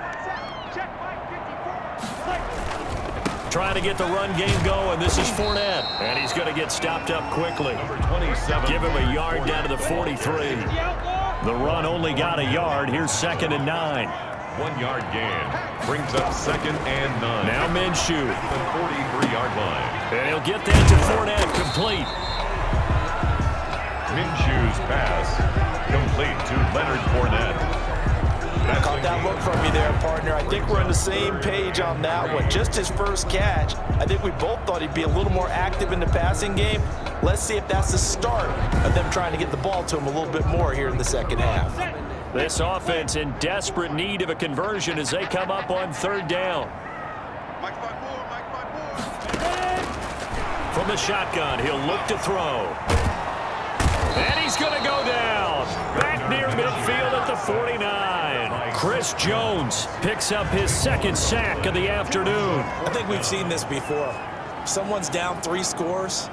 [SPEAKER 1] Check Mike 54.
[SPEAKER 4] Trying to get the run game going. This is Fournette. And he's going to get stopped up quickly.
[SPEAKER 3] Number 27.
[SPEAKER 4] Give him a yard down to the 43. The run only got a yard. Here's 2nd and 9.
[SPEAKER 3] 1 yard gain. Brings up 2nd and 9.
[SPEAKER 4] Now Minshew.
[SPEAKER 3] The 43-yard line.
[SPEAKER 4] And he'll get that to Fournette, complete.
[SPEAKER 3] Minshew's pass complete to Leonard Fournette.
[SPEAKER 6] Caught that look from you there, partner. I think we're on the same page on that one. Just his first catch. I think we both thought he'd be a little more active in the passing game. Let's see if that's the start of them trying to get the ball to him a little bit more here in the second half.
[SPEAKER 4] This offense in desperate need of a conversion as they come up on 3rd down. From the shotgun, he'll look to throw. And he's going to go down. Back near midfield at the 49. Chris Jones picks up his 2nd sack of the afternoon.
[SPEAKER 6] I think we've seen this before. Someone's down 3 scores.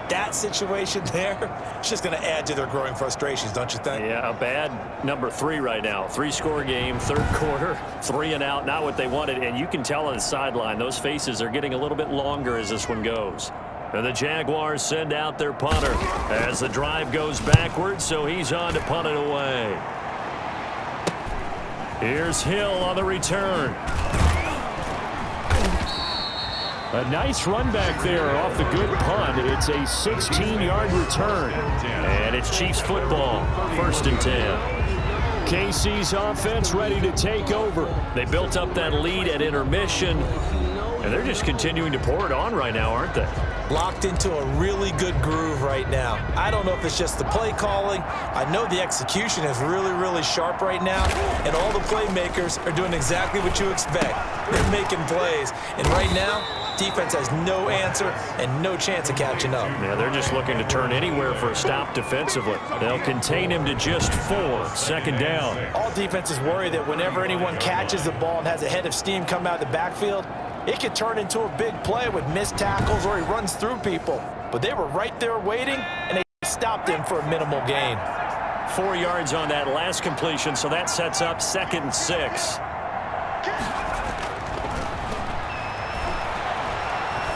[SPEAKER 6] That situation there, it's just going to add to their growing frustrations, don't you think?
[SPEAKER 4] Yeah, a bad number 3 right now. 3-score game, 3rd quarter, 3 and out, not what they wanted. And you can tell on the sideline, those faces are getting a little bit longer as this one goes. And the Jaguars send out their punter as the drive goes backwards, so he's on to punt it away. Here's Hill on the return. A nice run back there off the good punt. It's a 16-yard return. And it's Chiefs football, 1st and 10. KC's offense ready to take over. They built up that lead at intermission, and they're just continuing to pour it on right now, aren't they?
[SPEAKER 6] Locked into a really good groove right now. I don't know if it's just the play calling. I know the execution is really, really sharp right now, and all the playmakers are doing exactly what you expect. They're making plays, and right now, defense has no answer and no chance of catching up.
[SPEAKER 4] Yeah, they're just looking to turn anywhere for a stop defensively. They'll contain him to just 4. 2nd down.
[SPEAKER 6] All defenses worry that whenever anyone catches the ball and has a head of steam come out of the backfield, it could turn into a big play with missed tackles or he runs through people. But they were right there waiting, and they stopped him for a minimal gain.
[SPEAKER 4] 4 yards on that last completion, so that sets up 2nd and 6.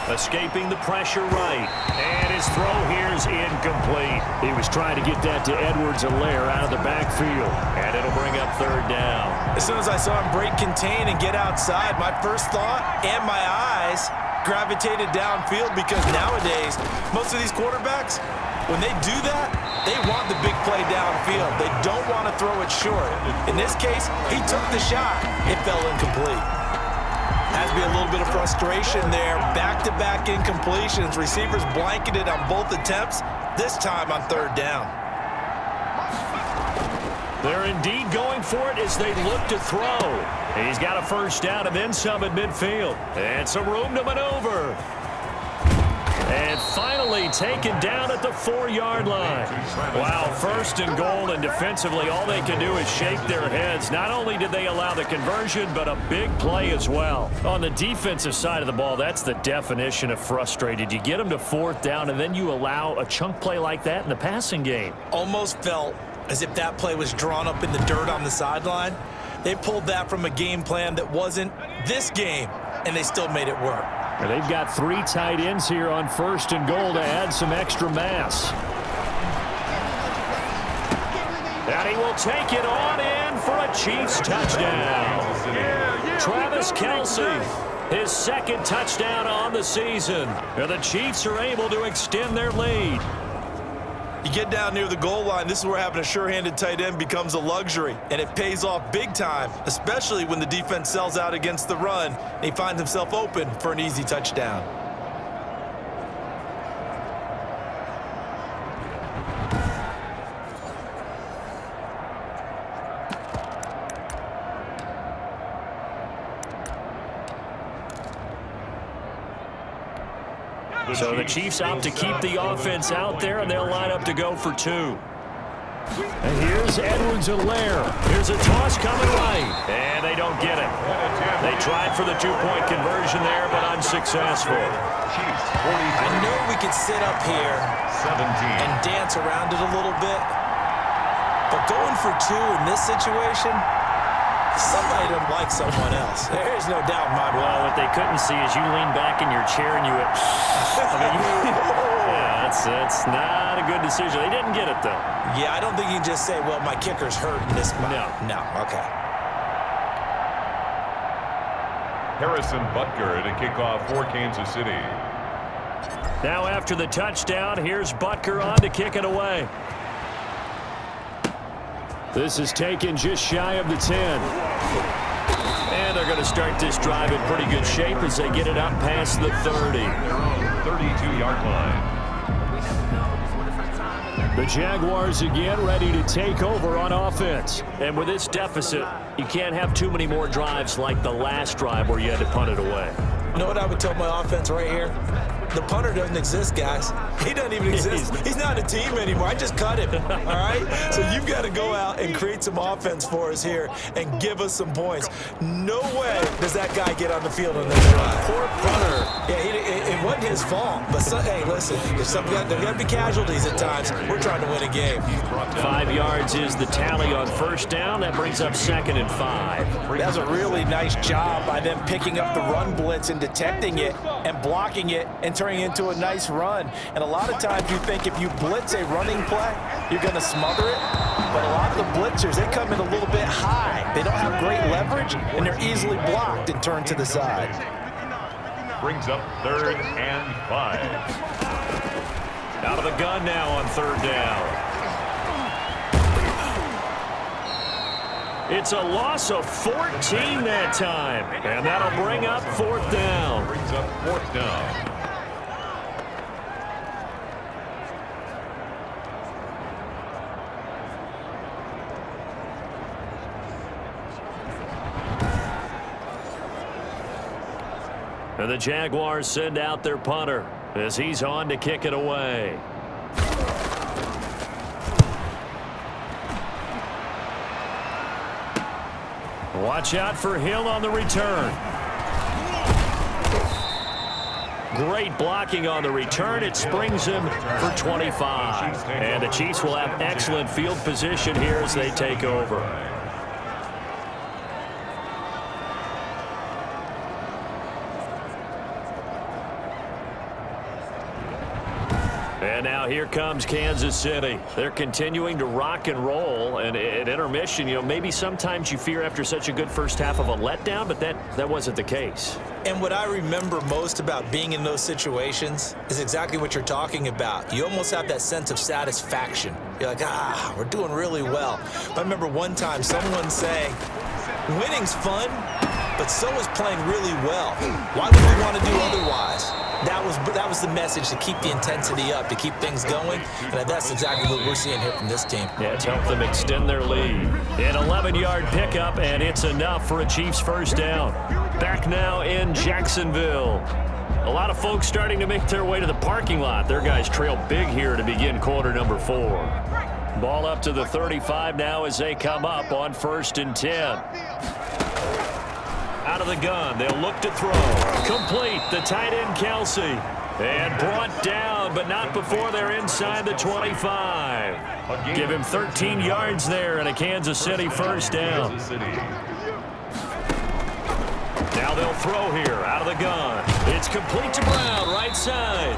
[SPEAKER 4] Escaping the pressure right. And his throw here is incomplete. He was trying to get that to Edwards-Helaire out of the backfield. And it'll bring up 3rd down.
[SPEAKER 6] As soon as I saw him break contain and get outside, my first thought and my eyes gravitated downfield, because nowadays, most of these quarterbacks, when they do that, they want the big play downfield. They don't want to throw it short. In this case, he took the shot. It fell incomplete. Has to be a little bit of frustration there. Back-to-back incompletions. Receivers blanketed on both attempts, this time on 3rd down.
[SPEAKER 4] They're indeed going for it as they look to throw. He's got a 1st down and then some at midfield. And some room to maneuver. And finally taken down at the 4-yard line. Wow, 1st and goal, and defensively all they can do is shake their heads. Not only did they allow the conversion, but a big play as well. On the defensive side of the ball, that's the definition of frustrated. You get them to 4th down, and then you allow a chunk play like that in the passing game.
[SPEAKER 6] Almost felt as if that play was drawn up in the dirt on the sideline. They pulled that from a game plan that wasn't this game, and they still made it work.
[SPEAKER 4] And they've got 3 tight ends here on 1st and goal to add some extra mass. And he will take it on in for a Chiefs touchdown. Travis Kelce, his 2nd touchdown on the season. And the Chiefs are able to extend their lead.
[SPEAKER 6] You get down near the goal line, this is where having a sure-handed tight end becomes a luxury, and it pays off big time, especially when the defense sells out against the run, and he finds himself open for an easy touchdown.
[SPEAKER 4] So the Chiefs opt to keep the offense out there, and they'll line up to go for 2. And here's Edwards-Helaire. Here's a toss coming right, and they don't get it. They tried for the 2-point conversion there, but unsuccessful.
[SPEAKER 6] I know we could sit up here and dance around it a little bit, but going for 2 in this situation, somebody doesn't like someone else. There's no doubt in my mind.
[SPEAKER 4] Well, what they couldn't see is you lean back in your chair and you went, yeah, that's not a good decision. They didn't get it, though.
[SPEAKER 6] Yeah, I don't think you can just say, well, my kicker's hurt in this moment. No, okay.
[SPEAKER 3] Harrison Butker to kick off for Kansas City.
[SPEAKER 4] Now after the touchdown, here's Butker on to kick it away. This is taken just shy of the 10. And they're going to start this drive in pretty good shape as they get it up past the 30.
[SPEAKER 3] 32-yard line.
[SPEAKER 4] The Jaguars again ready to take over on offense. And with this deficit, you can't have too many more drives like the last drive where you had to punt it away.
[SPEAKER 6] You know what I would tell my offense right here? The punter doesn't exist, guys. He doesn't even exist. He's not a team anymore. I just cut him, all right? So you've got to go out and create some offense for us here and give us some points. No way does that guy get on the field on this drive. Poor punter. Yeah, it wasn't his fault. But, hey, listen, there's got to be casualties at times. We're trying to win a game.
[SPEAKER 4] 5 yards is the tally on first down. That brings up 2nd and 5.
[SPEAKER 6] That's a really nice job by them picking up the run blitz and detecting it and blocking it and turning it into a nice run. And a lot of times you think if you blitz a running play, you're going to smother it. But a lot of the blitzers, they come in a little bit high. They don't have great leverage, and they're easily blocked and turned to the side.
[SPEAKER 3] Brings up 3rd and 5.
[SPEAKER 4] Out of the gun now on 3rd down. It's a loss of 14 that time. And that'll bring up 4th down.
[SPEAKER 3] Brings up 4th down.
[SPEAKER 4] And the Jaguars send out their punter as he's on to kick it away. Watch out for Hill on the return. Great blocking on the return. It springs him for 25. And the Chiefs will have excellent field position here as they take over. And now here comes Kansas City. They're continuing to rock and roll. And at intermission, maybe sometimes you fear after such a good first half of a letdown, but that wasn't the case.
[SPEAKER 6] And what I remember most about being in those situations is exactly what you're talking about. You almost have that sense of satisfaction. You're like, we're doing really well. I remember one time someone saying, winning's fun, but so is playing really well. Why would we want to do otherwise? That was the message, to keep the intensity up, to keep things going, and that's exactly what we're seeing here from this team.
[SPEAKER 4] Yeah, it's helped them extend their lead. An 11-yard pickup, and it's enough for a Chiefs first down. Back now in Jacksonville. A lot of folks starting to make their way to the parking lot. Their guys trail big here to begin quarter number 4. Ball up to the 35 now as they come up on 1st and 10. Out of the gun, they'll look to throw. Complete, the tight end Kelsey. And brought down, but not before they're inside the 25. Give him 13 yards there and a Kansas City first down. Now they'll throw here, out of the gun. It's complete to Brown, right side.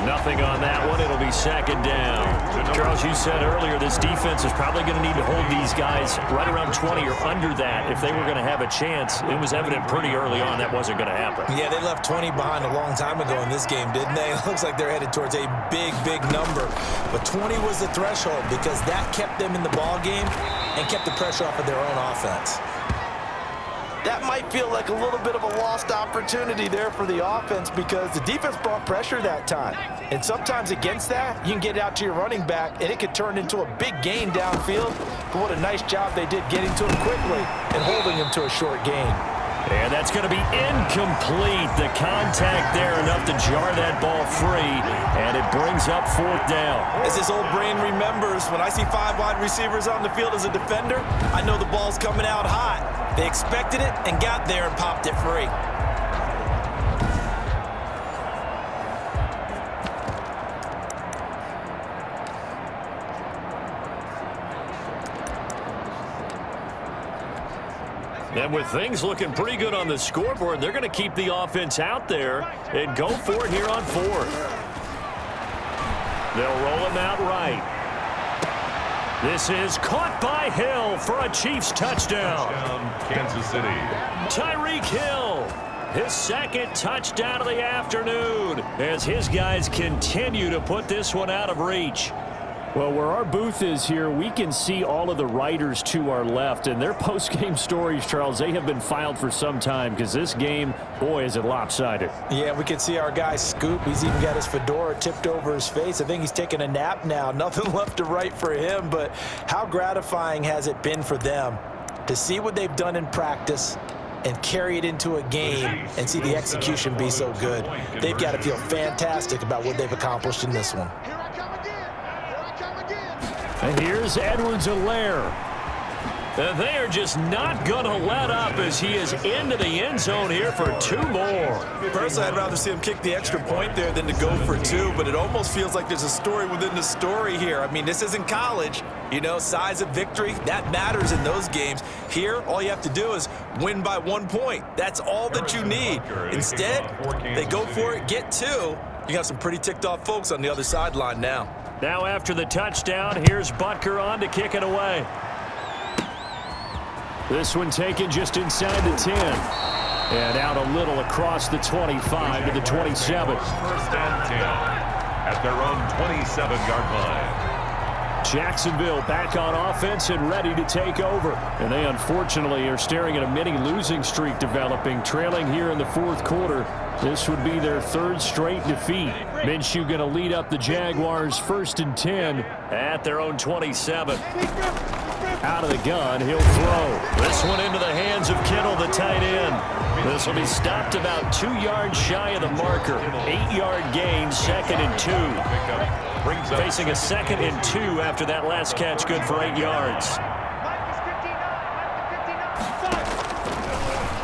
[SPEAKER 4] Nothing on that one. It'll be 2nd down. Charles, you said earlier this defense is probably going to need to hold these guys right around 20 or under that if they were going to have a chance. It was evident pretty early on that wasn't going to happen.
[SPEAKER 6] Yeah, they left 20 behind a long time ago in this game, didn't they? It looks like they're headed towards a big, big number. But 20 was the threshold because that kept them in the ball game and kept the pressure off of their own offense. That might feel like a little bit of a lost opportunity there for the offense because the defense brought pressure that time. And sometimes against that, you can get out to your running back, and it could turn into a big gain downfield. But what a nice job they did getting to him quickly and holding him to a short gain.
[SPEAKER 4] And that's going to be incomplete. The contact there enough to jar that ball free, and it brings up 4th down.
[SPEAKER 6] As his old brain remembers, when I see 5 wide receivers on the field as a defender, I know the ball's coming out hot. They expected it and got there and popped it free.
[SPEAKER 4] And with things looking pretty good on the scoreboard, they're going to keep the offense out there and go for it here on 4th. They'll roll him out right. This is caught by Hill for a Chiefs touchdown.
[SPEAKER 3] Kansas City.
[SPEAKER 4] Tyreek Hill, his 2nd touchdown of the afternoon, as his guys continue to put this one out of reach.
[SPEAKER 5] Well, where our booth is here, we can see all of the writers to our left, and their post-game stories, Charles, they have been filed for some time because this game, boy, is it lopsided.
[SPEAKER 6] Yeah, we can see our guy Scoop. He's even got his fedora tipped over his face. I think he's taking a nap now. Nothing left to write for him, but how gratifying has it been for them to see what they've done in practice and carry it into a game and see the execution be so good. They've got to feel fantastic about what they've accomplished in this one.
[SPEAKER 5] And here's Edwards-Helaire.
[SPEAKER 4] They are just not going to let up as he is into the end zone here for 2 more.
[SPEAKER 6] Personally, I'd rather see him kick the extra point there than to go for 2, but it almost feels like there's a story within the story here. I mean, this isn't college. You know, size of victory, that matters in those games. Here, all you have to do is win by 1 point. That's all that you need. Instead, they go for it, get 2. You got some pretty ticked-off folks on the other sideline now.
[SPEAKER 4] Now after the touchdown, here's Butker on to kick it away.
[SPEAKER 5] This one taken just inside the 10. And out a little across the 25 to the 27.
[SPEAKER 3] 1st and 10 at their own 27-yard line.
[SPEAKER 5] Jacksonville back on offense and ready to take over. And they unfortunately are staring at a mini losing streak developing, trailing here in the 4th quarter. This would be their 3rd straight defeat. Minshew going to lead up the Jaguars 1st and 10
[SPEAKER 4] at their own 27.
[SPEAKER 5] Out of the gun, he'll throw.
[SPEAKER 4] This one into the hands of Kittle, the tight end. This will be stopped about 2 yards shy of the marker. 8-yard gain, 2nd and 2. Facing a 2nd and 2 after that last catch, good for 8 yards.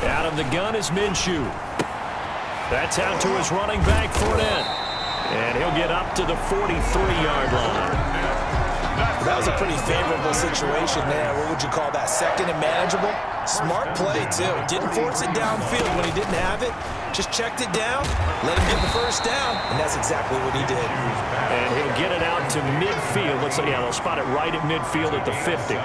[SPEAKER 4] Out of the gun is Minshew. That's out to his running back, Fournette. And he'll get up to the 43-yard line.
[SPEAKER 6] That was a pretty favorable situation there. What would you call that? 2nd and manageable? Smart play, too. Didn't force it downfield when he didn't have it. Just checked it down, let him get the 1st down, and that's exactly what he did.
[SPEAKER 4] And he'll get it out to midfield. Looks like, yeah, they'll spot it right at midfield at the 50.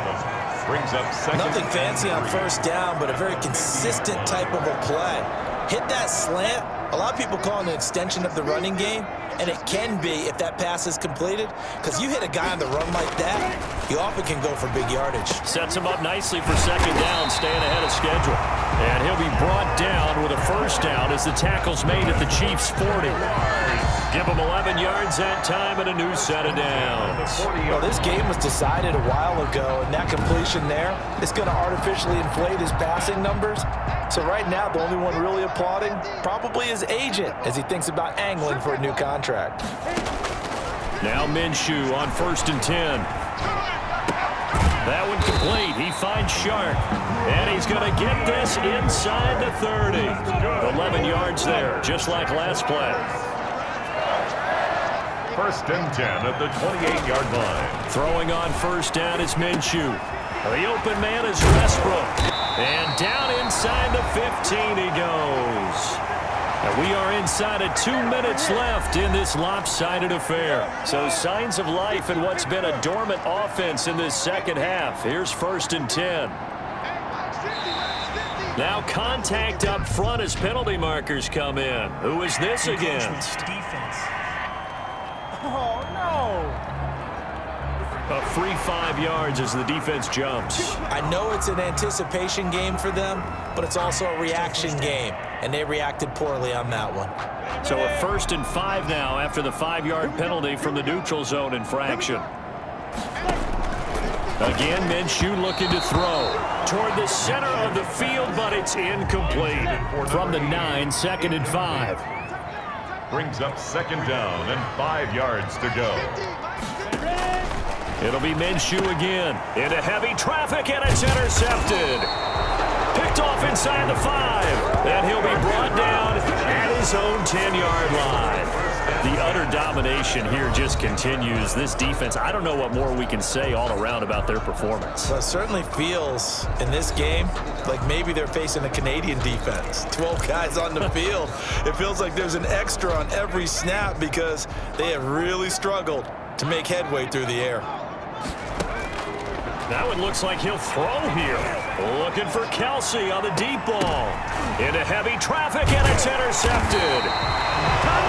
[SPEAKER 3] Brings up 2nd.
[SPEAKER 6] Nothing fancy on 1st down, but a very consistent type of a play. Hit that slant. A lot of people call it an extension of the running game, and it can be if that pass is completed, because you hit a guy on the run like that, you often can go for big yardage.
[SPEAKER 4] Sets him up nicely for 2nd down, staying ahead of schedule. And he'll be brought down with a 1st down as the tackle's made at the Chiefs' 40. Give him 11 yards that time and a new set of downs.
[SPEAKER 6] Well, this game was decided a while ago, and that completion there is going to artificially inflate his passing numbers. So right now, the only one really applauding probably his agent as he thinks about angling for a new contract.
[SPEAKER 4] Now Minshew on 1st and 10. That one complete. He finds Sharp. And he's going to get this inside the 30. 11 yards there, just like last play.
[SPEAKER 3] 1st and 10 at the 28-yard line.
[SPEAKER 4] Throwing on 1st down is Minshew. The open man is Westbrook. And down inside the 15 he goes. And we are inside of 2 minutes left in this lopsided affair. So signs of life in what's been a dormant offense in this 2nd half. Here's 1st and 10. Now contact up front as penalty markers come in. Who is this against?
[SPEAKER 1] Oh, no.
[SPEAKER 4] A free 5 yards as the defense jumps.
[SPEAKER 6] I know it's an anticipation game for them, but it's also a reaction game, and they reacted poorly on that one.
[SPEAKER 4] So a 1st and 5 now after the 5-yard penalty from the neutral zone infraction. Again, Minshew looking to throw toward the center of the field, but it's incomplete. From the 9, 2nd and 5.
[SPEAKER 3] Brings up 2nd down and 5 yards to go.
[SPEAKER 4] It'll be Minshew again. Into heavy traffic, and it's intercepted. Picked off inside the 5. And he'll be brought down at his own 10-yard line. The utter domination here just continues. This defense, I don't know what more we can say all around about their performance.
[SPEAKER 6] Well, it certainly feels in this game like maybe they're facing a Canadian defense. 12 guys on the field. It feels like there's an extra on every snap because they have really struggled to make headway through the air.
[SPEAKER 4] Now it looks like he'll throw here. Looking for Kelsey on the deep ball. Into heavy traffic, and it's intercepted.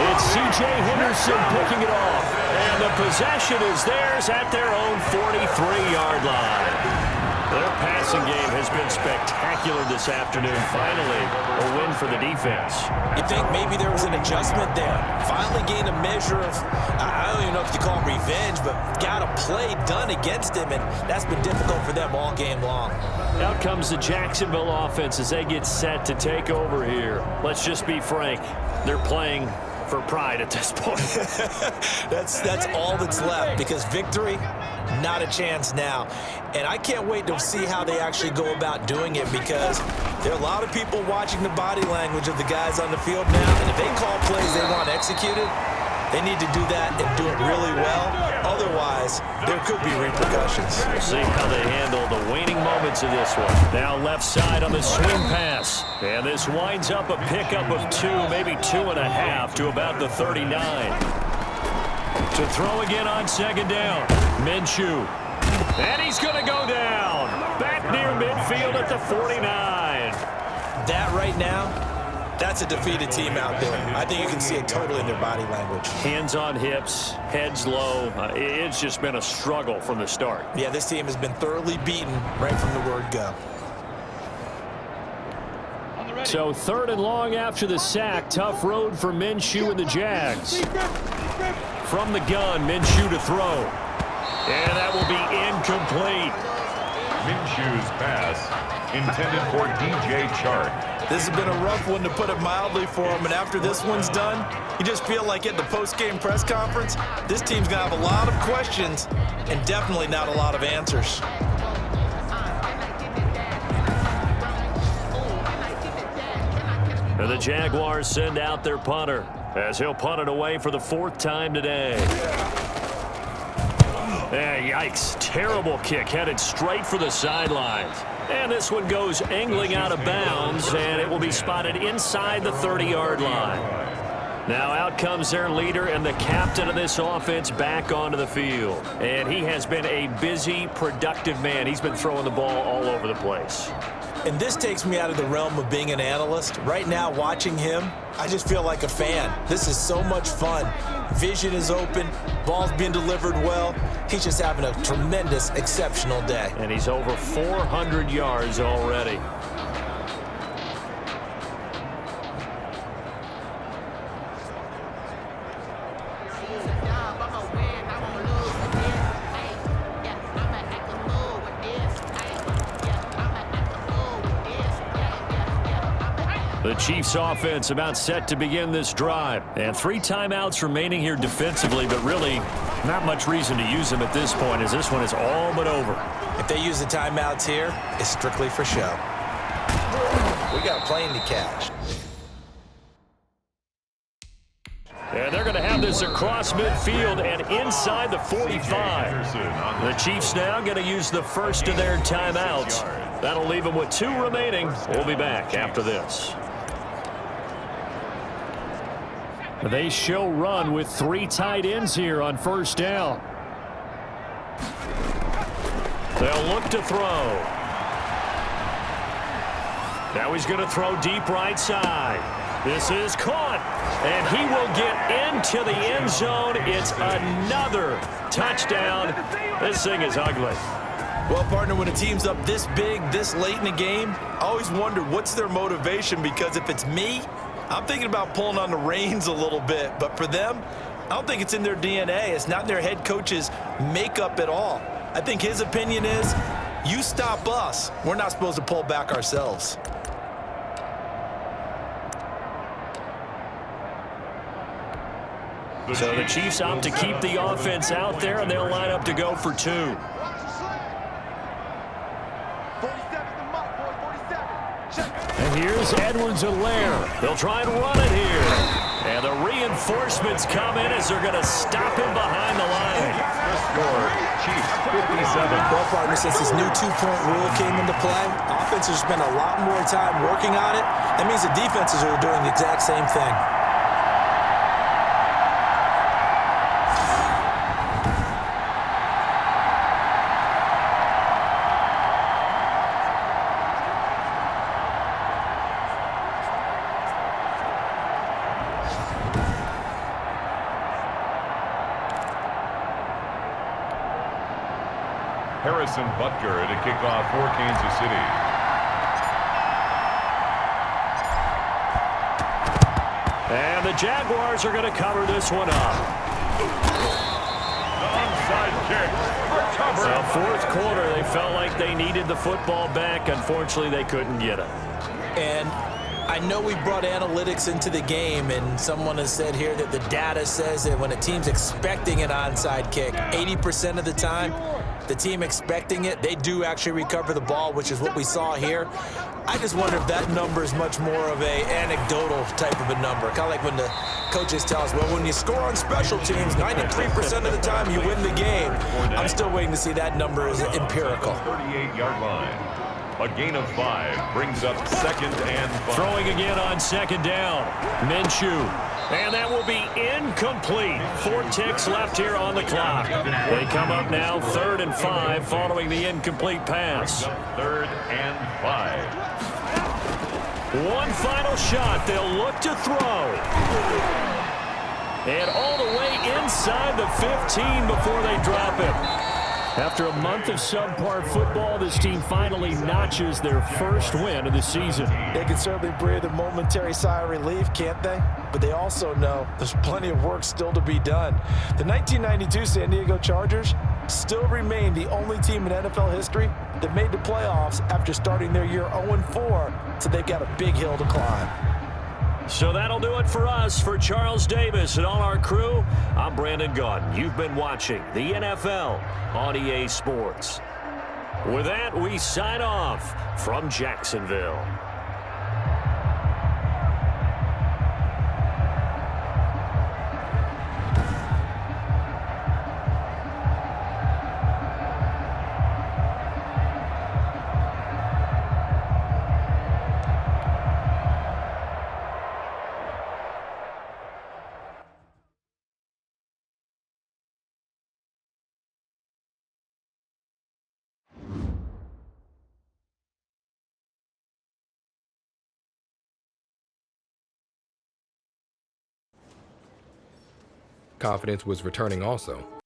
[SPEAKER 4] It's C.J. Henderson picking it off. And the possession is theirs at their own 43-yard line. Their passing game has been spectacular this afternoon. Finally, a win for the defense.
[SPEAKER 6] You think maybe there was an adjustment there. Finally gained a measure of, I don't even know if you call it revenge, but got a play done against him, and that's been difficult for them all game long.
[SPEAKER 4] Out comes the Jacksonville offense as they get set to take over here. Let's just be frank. They're playing for pride at this point.
[SPEAKER 6] That's all that's left, because victory, not a chance now. And I can't wait to see how they actually go about doing it, because there are a lot of people watching the body language of the guys on the field now, and if they call plays they want executed, they need to do that and do it really well. Otherwise, there could be repercussions.
[SPEAKER 4] We'll see how they handle the waning moments of this one. Now left side on the swing pass. And this winds up a pickup of 2, maybe 2.5 to about the 39. To throw again on 2nd down. Minshew. And he's going to go down. Back near midfield at the 49.
[SPEAKER 6] That right now, that's a defeated team out there. I think you can see it totally in their body language.
[SPEAKER 4] Hands on hips, heads low. It's just been a struggle from the start.
[SPEAKER 6] Yeah, this team has been thoroughly beaten right from the word go.
[SPEAKER 4] So 3rd and long after the sack. Tough road for Minshew and the Jags. From the gun, Minshew to throw. And that will be incomplete.
[SPEAKER 3] Minshew's pass intended for DJ Chark.
[SPEAKER 6] This has been a rough one, to put it mildly, for him. And after this one's done, you just feel like at the post-game press conference, this team's going to have a lot of questions and definitely not a lot of answers.
[SPEAKER 4] And the Jaguars send out their punter as he'll punt it away for the 4th time today. Yikes. Terrible kick headed straight for the sidelines. And this one goes angling out of bounds, and it will be spotted inside the 30-yard line. Now out comes their leader and the captain of this offense back onto the field. And he has been a busy, productive man. He's been throwing the ball all over the place.
[SPEAKER 6] And this takes me out of the realm of being an analyst. Right now, watching him, I just feel like a fan. This is so much fun. Vision is open. Ball's being delivered well. He's just having a tremendous, exceptional day.
[SPEAKER 4] And he's over 400 yards already. The Chiefs offense about set to begin this drive. And 3 timeouts remaining here defensively, but really not much reason to use them at this point, as this one is all but over.
[SPEAKER 6] If they use the timeouts here, it's strictly for show. We got a plane to catch.
[SPEAKER 4] And they're going to have this across midfield and inside the 45. The Chiefs now going to use the first of their timeouts. That'll leave them with 2 remaining. We'll be back after this. They show run with 3 tight ends here on 1st down. They'll look to throw. Now he's going to throw deep right side. This is caught, and he will get into the end zone. It's another touchdown. This thing is ugly.
[SPEAKER 6] Well, partner, when a team's up this big, this late in the game, I always wonder what's their motivation, because if it's me, I'm thinking about pulling on the reins a little bit. But for them, I don't think it's in their DNA. It's not in their head coach's makeup at all. I think his opinion is, you stop us, we're not supposed to pull back ourselves.
[SPEAKER 4] So the Chiefs opt to keep the offense out there, and they'll line up to go for 2.
[SPEAKER 1] 47 the mark, boy, 47. Check.
[SPEAKER 4] And here's Edwards-Helaire. They'll try and run it here. And the reinforcements come in as they're going to stop him behind the line.
[SPEAKER 3] Score, Chiefs 57.
[SPEAKER 6] Well, partner, since this new two-point rule came into play, offenses spend a lot more time working on it. That means the defenses are doing the exact same thing.
[SPEAKER 3] Harrison Butker to kick off for Kansas City.
[SPEAKER 4] And the Jaguars are going to cover this one up.
[SPEAKER 3] Onside kick.
[SPEAKER 4] So fourth quarter, they felt like they needed the football back. Unfortunately, they couldn't get it.
[SPEAKER 6] And I know we brought analytics into the game, and someone has said here that the data says that when a team's expecting an onside kick, 80% of the time, the team expecting it, they do actually recover the ball, which is what we saw here. I just wonder if that number is much more of a anecdotal type of a number. Kind of like when the coaches tell us, well, when you score on special teams, 93% of the time you win the game. I'm still waiting to see that number is empirical.
[SPEAKER 3] 38-yard line. A gain of 5 brings up 2nd and 5.
[SPEAKER 4] Throwing again on 2nd down. Minshew. And that will be incomplete. 4 ticks left here on the clock. They come up now 3rd and 5 following the incomplete pass.
[SPEAKER 3] 3rd and 5.
[SPEAKER 4] One final shot. They'll look to throw. And all the way inside the 15 before they drop it. After a month of subpar football, this team finally notches their first win of the season.
[SPEAKER 6] They can certainly breathe a momentary sigh of relief, can't they? But they also know there's plenty of work still to be done. The 1992 San Diego Chargers still remain the only team in NFL history that made the playoffs after starting their year 0-4, so they've got a big hill to climb.
[SPEAKER 4] So that'll do it for us. For Charles Davis and all our crew, I'm Brandon Gaudin. You've been watching the NFL on EA Sports. With that, we sign off from Jacksonville.
[SPEAKER 2] Confidence was returning also.